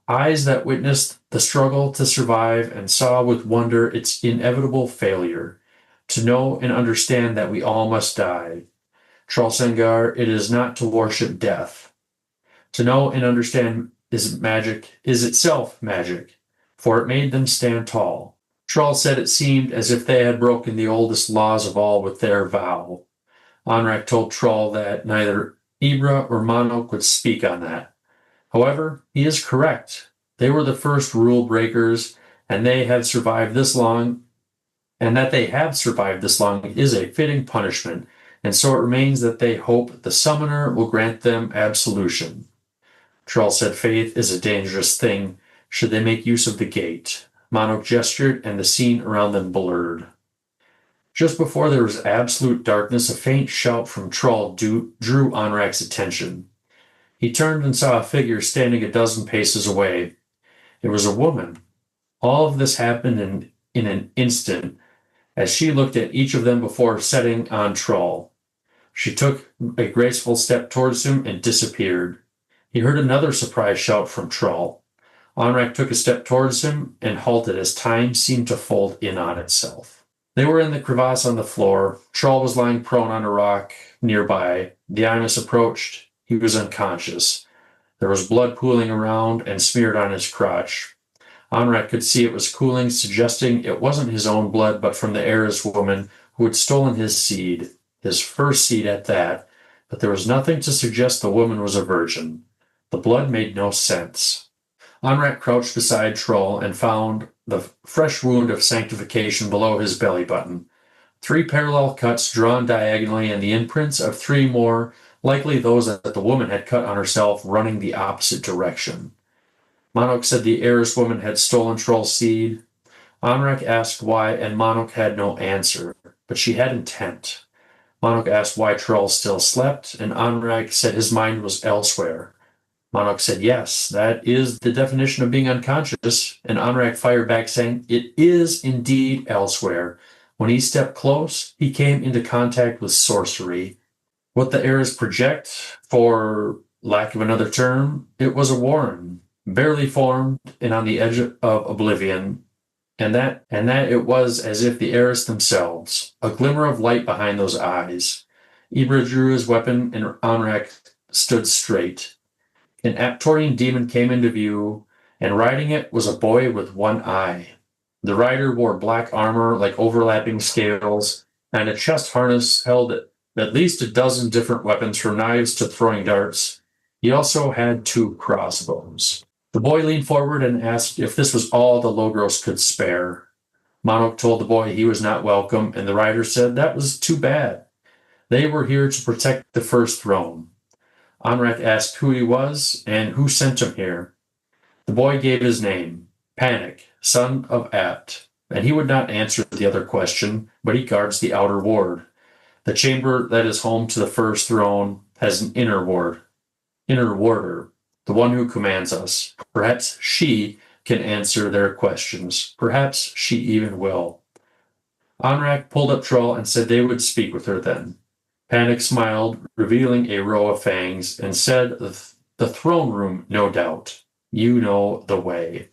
Eyes that witnessed the struggle to survive and saw with wonder its inevitable failure, to know and understand that we all must die. Trollsengar, it is not to worship death. To know and understand is itself magic, for it made them stand tall. Trull said it seemed as if they had broken the oldest laws of all with their vow. Onrack told Trull that neither Ibra or Monok would speak on that. However, he is correct. They were the first rule breakers, and they had survived this long, and that they have survived this long is a fitting punishment, and so it remains that they hope the summoner will grant them absolution. Trull said faith is a dangerous thing should they make use of the gate. Monok gestured, and the scene around them blurred. Just before there was absolute darkness, a faint shout from Trull drew Onrack's attention. He turned and saw a figure standing a dozen paces away. It was a woman. All of this happened in an instant as she looked at each of them before setting on Trull. She took a graceful step towards him and disappeared. He heard another surprised shout from Trull. Onrack took a step towards him and halted as time seemed to fold in on itself. They were in the crevasse on the floor. Trull was lying prone on a rock nearby. The Imus approached. He was unconscious. There was blood pooling around and smeared on his crotch. Onrack could see it was cooling, suggesting it wasn't his own blood, but from the heiress woman who had stolen his seed, his first seed at that, but there was nothing to suggest the woman was a virgin. The blood made no sense. Onrack crouched beside Trull and found the fresh wound of sanctification below his belly button. 3 parallel cuts drawn diagonally and the imprints of 3 more, likely those that the woman had cut on herself, running the opposite direction. Monok said the heiress woman had stolen Trull's seed. Onrack asked why, and Monok had no answer, but she had intent. Monok asked why Trull still slept, and Onrack said his mind was elsewhere. Monok said, yes, that is the definition of being unconscious, and Onrack fired back saying, it is indeed elsewhere. When he stepped close, he came into contact with sorcery. What the heirs project, for lack of another term, it was a warren, barely formed and on the edge of oblivion, and that it was as if the heiress themselves, a glimmer of light behind those eyes. Ibra drew his weapon, and Onrack stood straight. An Aptorian demon came into view, and riding it was a boy with one eye. The rider wore black armor like overlapping scales, and a chest harness held at least a dozen different weapons, from knives to throwing darts. He also had 2 crossbows. The boy leaned forward and asked if this was all the Logros could spare. Monok told the boy he was not welcome, and the rider said that was too bad. They were here to protect the first throne. Onrack asked who he was and who sent him here. The boy gave his name, Panic, son of Apt, and he would not answer the other question, but he guards the outer ward. The chamber that is home to the first throne has an inner warder, the one who commands us. Perhaps she can answer their questions. Perhaps she even will. Onrack pulled up Trull and said they would speak with her then. Panic smiled, revealing a row of fangs, and said, the throne room, no doubt. You know the way.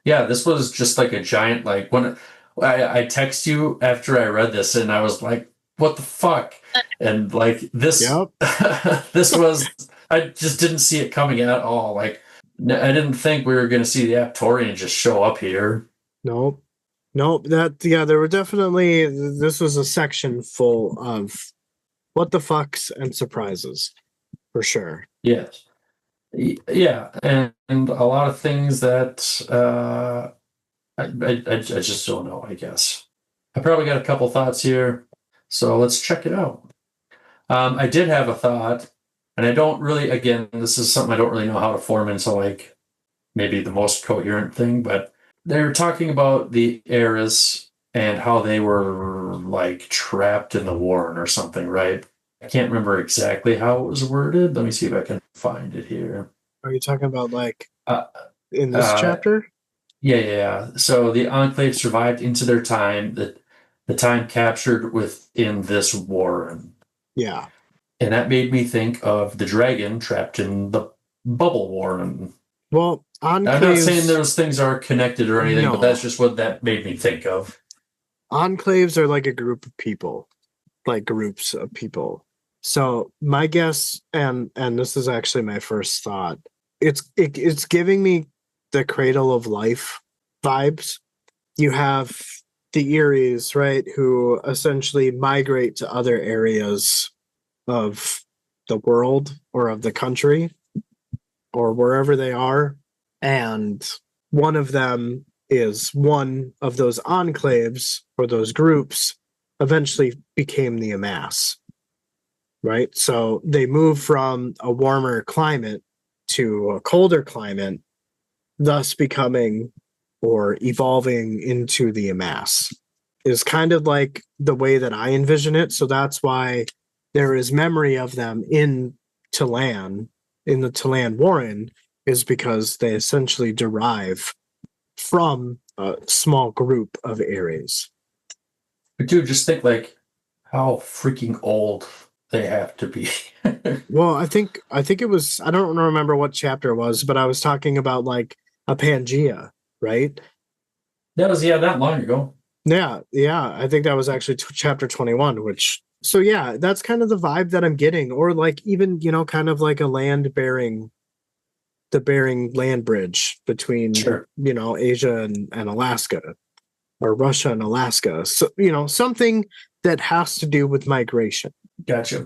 Yeah, this was just like a giant, like, when I text you after I read this, and I was like, what the fuck? And like this, Yep. this was, I just didn't see it coming at all. Like, I didn't think we were going to see the Aptorian just show up here. Nope. There were definitely, this was a section full of what the fucks and surprises, for sure. Yes. Yeah, and a lot of things that I just don't know, I guess. I probably got a couple thoughts here, so let's check it out. I did have a thought, and I don't really, again, this is something I don't really know how to form into like maybe the most coherent thing, but they were talking about the heiress and how they were like trapped in the warren or something, right? I can't remember exactly how it was worded. Let me see if I can find it here. Are you talking about like in this chapter? Yeah. So the Enclave survived into their time, the time captured within this warren. Yeah. And that made me think of the dragon trapped in the bubble warren. Well, I'm not saying enclaves, those things are connected or anything, but No. that's just what that made me think of. enclaves are like a group of people, like groups of people. So my guess, and this is actually my first thought, it's giving me the cradle of life vibes. You have the Eries, right, who essentially migrate to other areas of the world or of the country or wherever they are. And one of them is one of those enclaves or those groups eventually became the Amass, right? So they move from a warmer climate to a colder climate, thus becoming or evolving into the Amass. Is kind of like the way that I envision it. So that's why there is memory of them in Talan, in the Talan Warren, is because they essentially derive from a small group of Ares. But dude, just think like how freaking old they have to be. Well, I think it was, I don't remember what chapter it was, but I was talking about like a Pangea, right? That was not long ago. Yeah, I think that was actually chapter 21, which, so yeah, that's kind of the vibe that I'm getting, or like even, kind of like a the Bering land bridge between, Sure. Asia and Alaska, or Russia and Alaska. So, something that has to do with migration. Gotcha.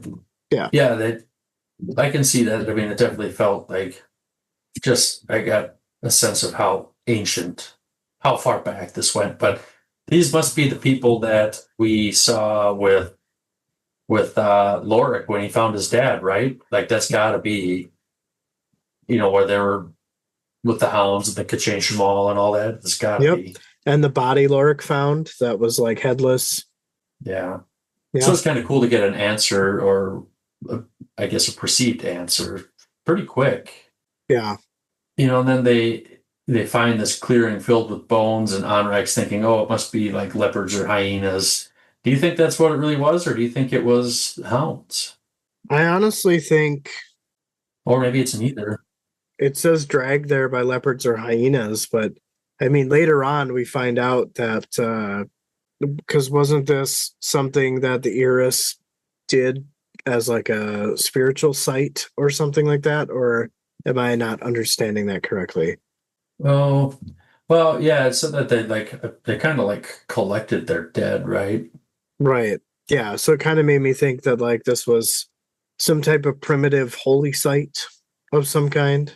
Yeah. Yeah, that I can see that. I mean, it definitely felt like I got a sense of how ancient, how far back this went. But these must be the people that we saw with Lorik when he found his dad, right? Like that's got to be, where they were with the hounds and the Kachin Shamal and all that. It's got to Yep. be. And the body Lorik found that was like headless. Yeah. Yeah. So it's kind of cool to get an answer, or I guess a perceived answer, pretty quick. Yeah. And then they find this clearing filled with bones, and Onrack's thinking, oh, it must be like leopards or hyenas. Do you think that's what it really was, or do you think it was hounds? I honestly think Or maybe it's neither. it says dragged there by leopards or hyenas, but I mean, later on we find out that because wasn't this something that the Eris did as like a spiritual site or something like that? Or am I not understanding that correctly? Oh, well, yeah, it said that they kind of like collected their dead, right? Right. Yeah. So it kind of made me think that like this was some type of primitive holy site of some kind.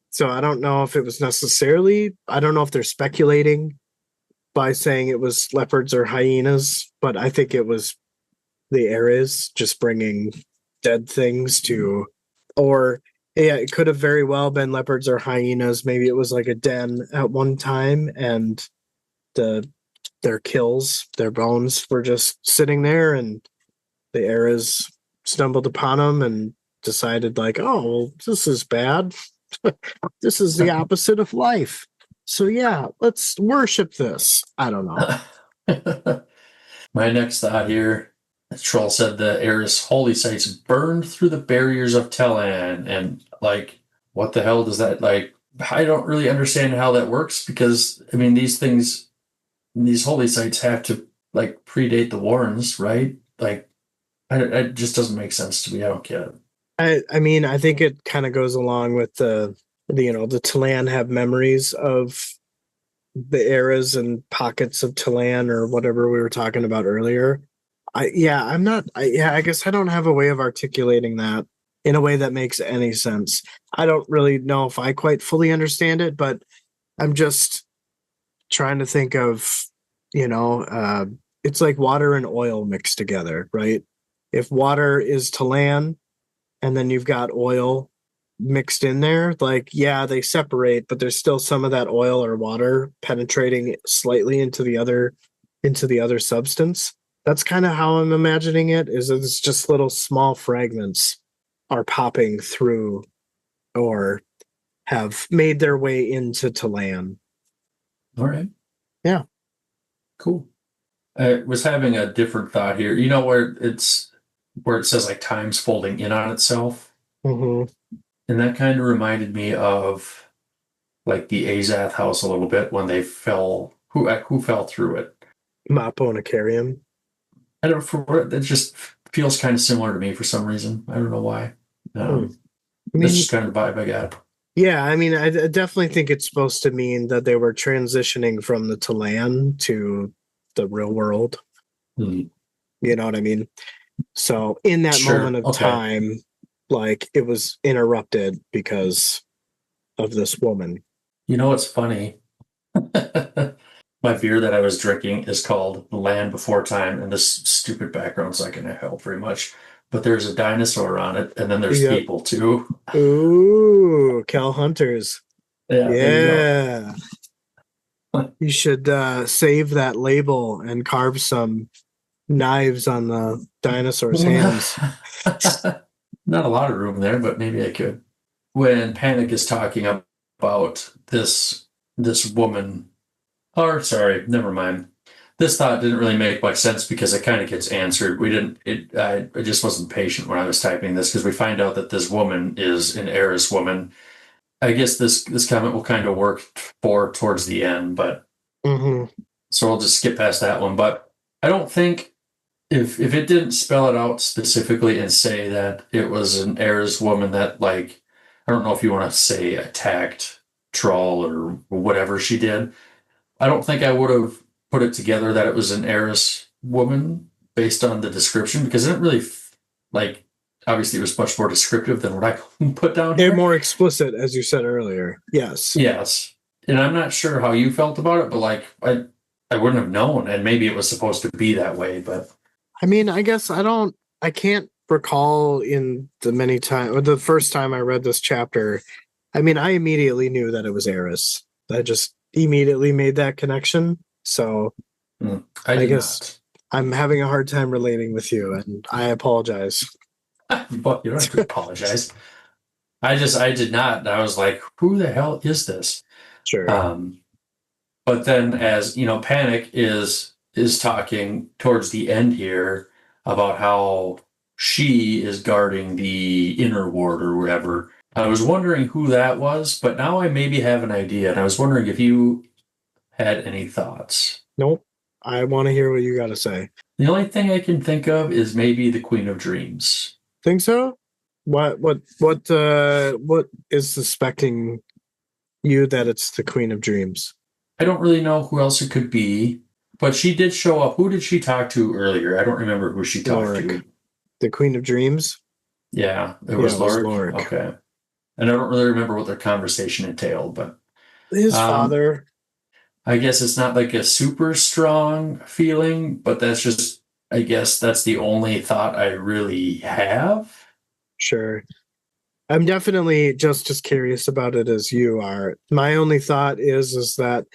So I don't know if it was necessarily, I don't know if they're speculating by saying it was leopards or hyenas, but I think it was the Ares just bringing dead things to, or yeah, it could have very well been leopards or hyenas. Maybe it was like a den at one time, and the their kills, their bones were just sitting there, and the Ares stumbled upon them and decided like, oh, well, this is bad. This is the opposite of life. So yeah, let's worship this. I don't know. My next thought here, Troll said the Eris holy sites burned through the barriers of Telan. And like, what the hell does that like? I don't really understand how that works, because I mean, these holy sites have to like predate the Warrens, right? Like, it just doesn't make sense to me. I don't get it. I mean, I think it kind of goes along with the Talan have memories of the eras and pockets of Talan or whatever we were talking about earlier. I guess I don't have a way of articulating that in a way that makes any sense. I don't really know if I quite fully understand it, but I'm just trying to think of, it's like water and oil mixed together, right? If water is Talan and then you've got oil mixed in there, like, yeah, they separate, but there's still some of that oil or water penetrating slightly into the other substance. That's kind of how I'm imagining it, is it's just little small fragments are popping through or have made their way into Talan. All right. Yeah. Cool. I was having a different thought here. Where it's where it says like time's folding in on itself. Mm-hmm. And that kind of reminded me of like the Azath house a little bit when they fell. Who fell through it? Mappo and Acarium. I don't. It just feels kind of similar to me for some reason. I don't know why. I That's mean, just kind of the vibe I got. yeah, I mean, I definitely think it's supposed to mean that they were transitioning from the Talan to the real world. Hmm. You know what I mean? So in that Sure. moment of Okay. time, like it was interrupted because of this woman. You know what's funny? My beer that I was drinking is called The Land Before Time, and this stupid background's not going to help very much. But there's a dinosaur on it, and then there's Yep. people too. Ooh, Cal Hunters. Yeah, there you go. Yeah. You should save that label and carve some knives on the dinosaur's hands. Not a lot of room there, but maybe I could. When Panic is talking about this woman, or sorry, never mind. This thought didn't really make much sense because it kind of gets answered. We didn't. I just wasn't patient when I was typing this because we find out that this woman is an heiress woman. I guess this comment will kind of work for towards the end, but Mm-hmm. so we'll just skip past that one. But I don't think if it didn't spell it out specifically and say that it was an heiress woman that like I don't know if you want to say attacked Trull or whatever she did. I don't think I would have put it together that it was an heiress woman based on the description because it didn't really like obviously it was much more descriptive than what I put down They're here. more explicit, as you said earlier. Yes. Yes. And I'm not sure how you felt about it, but like I wouldn't have known and maybe it was supposed to be that way, but I mean, I guess I can't recall in the many times, or the first time I read this chapter, I mean, I immediately knew that it was Eris. I just immediately made that connection. So I I did guess not. I'm having a hard time relating with you, and I apologize. But you don't have to apologize. I did not. I was like, who the hell is this? Sure. Um, but then as you know, Panic is talking towards the end here about how she is guarding the inner ward or whatever. I was wondering who that was, but now I maybe have an idea, and I was wondering if you had any thoughts. Nope. I want to hear what you got to say. The only thing I can think of is maybe the Queen of Dreams. Think so? What is suspecting you that it's the Queen of Dreams? I don't really know who else it could be, but she did show up. Who did she talk to earlier? I don't remember who she talked Lorik. to. The Queen of Dreams? Yeah, it Yeah, was it was Lorik. Lorik. Okay. And I don't really remember what their conversation entailed, but His father. I guess it's not like a super strong feeling, but that's just, I guess that's the only thought I really have. Sure. I'm definitely just as curious about it as you are. My only thought is that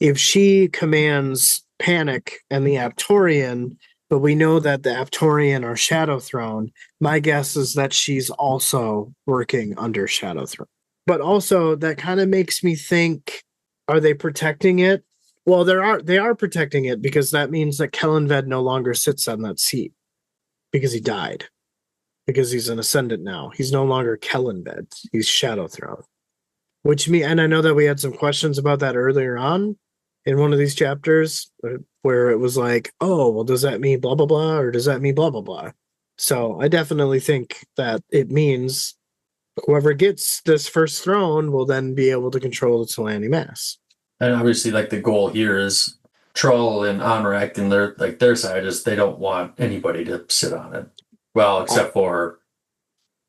if she commands Panic and the Aptorian, but we know that the Aptorian are Shadow Throne, my guess is that she's also working under Shadow Throne. But also that kind of makes me think, are they protecting it? Well, they are protecting it because that means that Kellenved no longer sits on that seat because he died. Because he's an ascendant now. He's no longer Kellenved. He's Shadow Throne. And I know that we had some questions about that earlier on in one of these chapters where it was like, oh, well, does that mean blah, blah, blah, or does that mean blah, blah, blah? So I definitely think that it means whoever gets this first throne will then be able to control the Talani Mass. And obviously, like the goal here is Trull and Onrack and their side is they don't want anybody to sit on it. Well, except for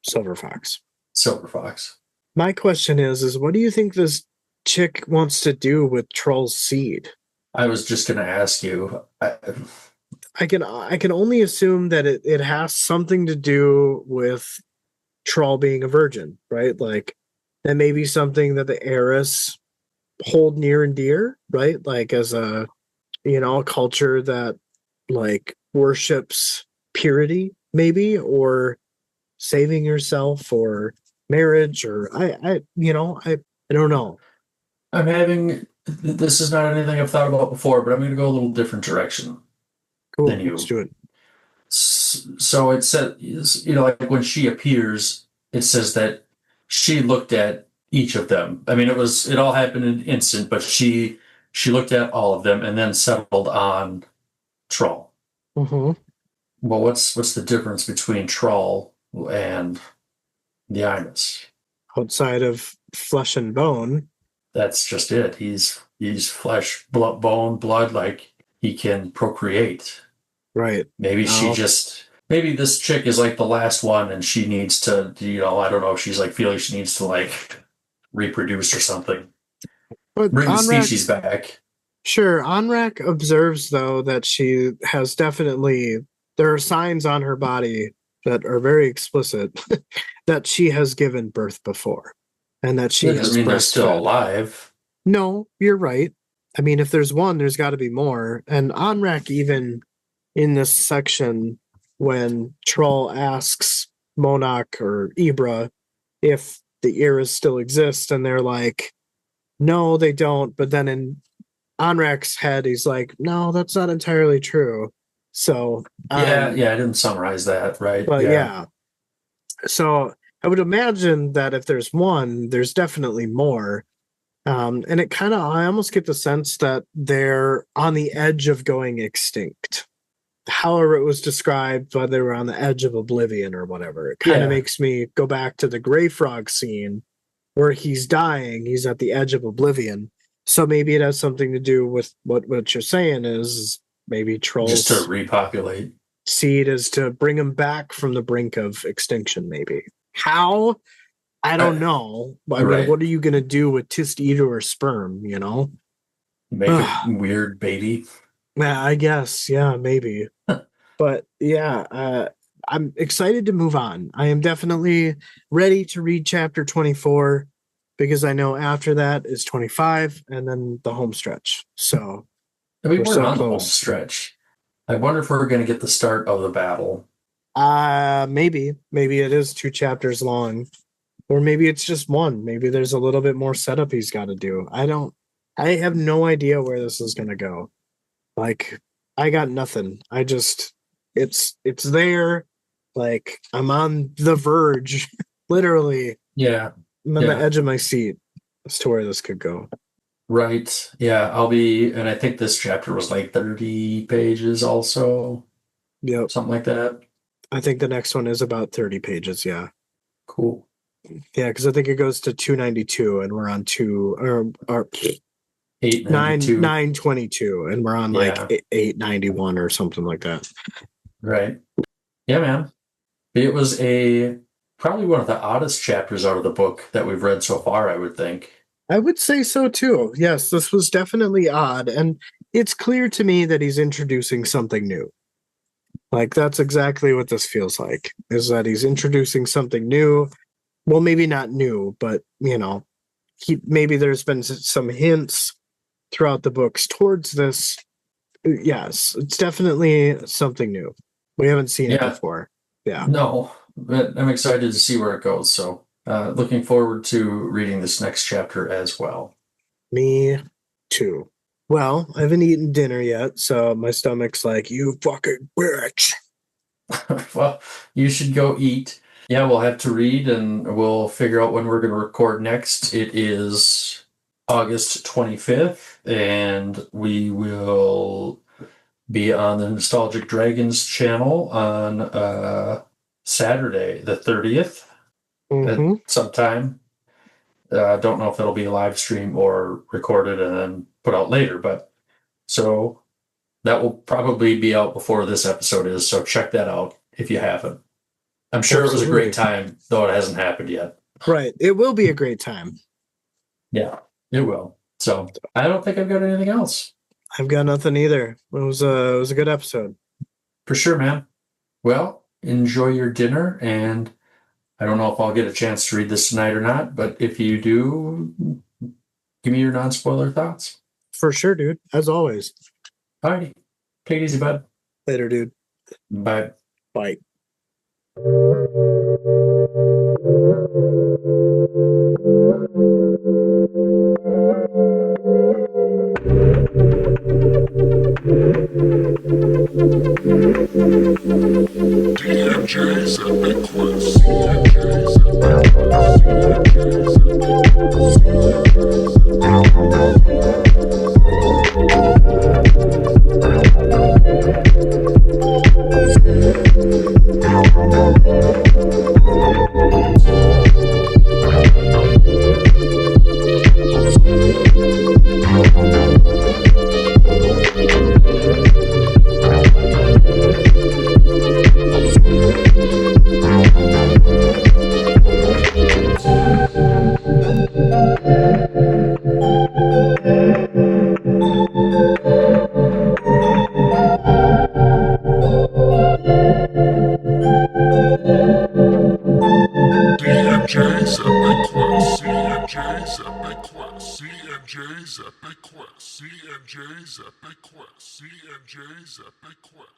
Silver Fox. Silver Fox. My question is what do you think this chick wants to do with Trull's seed? I was just going to ask you. I can only assume that it has something to do with Trull being a virgin, right? Like that may be something that the heiress hold near and dear, right? Like as a a culture that like worships purity, maybe, or saving yourself or marriage, or I don't know. I'm having this is not anything I've thought about before, but I'm going to go a little different direction Cool, than you. let's do it. So it said, like when she appears, it says that she looked at each of them. I mean, it all happened in an instant, but she looked at all of them and then settled on Trull. Mm-hmm. Well, what's the difference between Trull and the Imus? Outside of flesh and bone. That's just it. He's flesh, blood, bone, blood. Like he can procreate. Right. Maybe maybe this chick is like the last one, and she needs to. I don't know if she's like feeling she needs to like reproduce or something. But Bring the Onrack, species back. sure, Onrack observes though that she has definitely there are signs on her body that are very explicit that she has given birth before, and that she That has doesn't mean they're still breastfed. alive. No, you're right. I mean, if there's one, there's got to be more. And Onrack, even in this section, when Trull asks Monarch or Ibra if the eras still exist, and they're like, no, they don't. But then in Onrack's head, he's like, no, that's not entirely true. So, Yeah, I didn't summarize that right. but yeah. So I would imagine that if there's one, there's definitely more. And I almost get the sense that they're on the edge of going extinct. However, it was described, whether they were on the edge of oblivion or whatever. It kind of makes me go back to the Gray Frog scene where he's dying. He's at the edge of oblivion. So maybe it has something to do with what you're saying is maybe Troll's just to repopulate. seed is to bring him back from the brink of extinction, maybe. How? I don't know. I mean, right. what are you going to do with Tist-Eater sperm, Make a weird baby. Yeah, I guess. Yeah, maybe. But yeah, I'm excited to move on. I am definitely ready to read chapter 24 because I know after that is 25 and then the home stretch. So I mean, we're so on the home close. stretch. I wonder if we're going to get the start of the battle. Maybe it is 2 chapters long, or maybe it's just one. Maybe there's a little bit more setup he's got to do. I have no idea where this is going to go. Like, I got nothing. It's there. Like, I'm on the verge, literally. Yeah. I'm on the edge of my seat as to where this could go. Right. Yeah, and I think this chapter was like 30 pages also. Yep. Something like that. I think the next one is about 30 pages, yeah. Cool. Yeah, because I think it goes to 292 and we're on 922 and we're on like 891 or something like that. Right. Yeah, man. It was probably one of the oddest chapters out of the book that we've read so far, I would think. I would say so too. Yes, this was definitely odd, and it's clear to me that he's introducing something new. Like, that's exactly what this feels like, is that he's introducing something new. Well, maybe not new, but maybe there's been some hints throughout the books towards this. Yes, it's definitely something new. We haven't seen it before. Yeah. No, but I'm excited to see where it goes. So looking forward to reading this next chapter as well. Me too. Well, I haven't eaten dinner yet, so my stomach's like, you fucking bitch. Well, you should go eat. Yeah, we'll have to read and we'll figure out when we're going to record next. It is August 25th, and we will be on the Nostalgic Dragons channel on Saturday, the 30th, at sometime. Don't know if it'll be a live stream or recorded and then put out later, but so that will probably be out before this episode is, so check that out if you haven't. I'm sure it was a great time, though it hasn't happened yet. Right. It will be a great time. Yeah, it will. So I don't think I've got anything else. I've got nothing either. It was a good episode. For sure, man. Well, enjoy your dinner, and I don't know if I'll get a chance to read this tonight or not, but if you do, give me your non-spoiler thoughts. For sure, dude. As always. Alrighty. Take it easy, bud. Later, dude. Bye. Bye. CNJ's Epic Quest. CNJ's Epic Quest. CNJ's Epic Quest. CNJ's Epic Quest. CNJ's Epic Quest.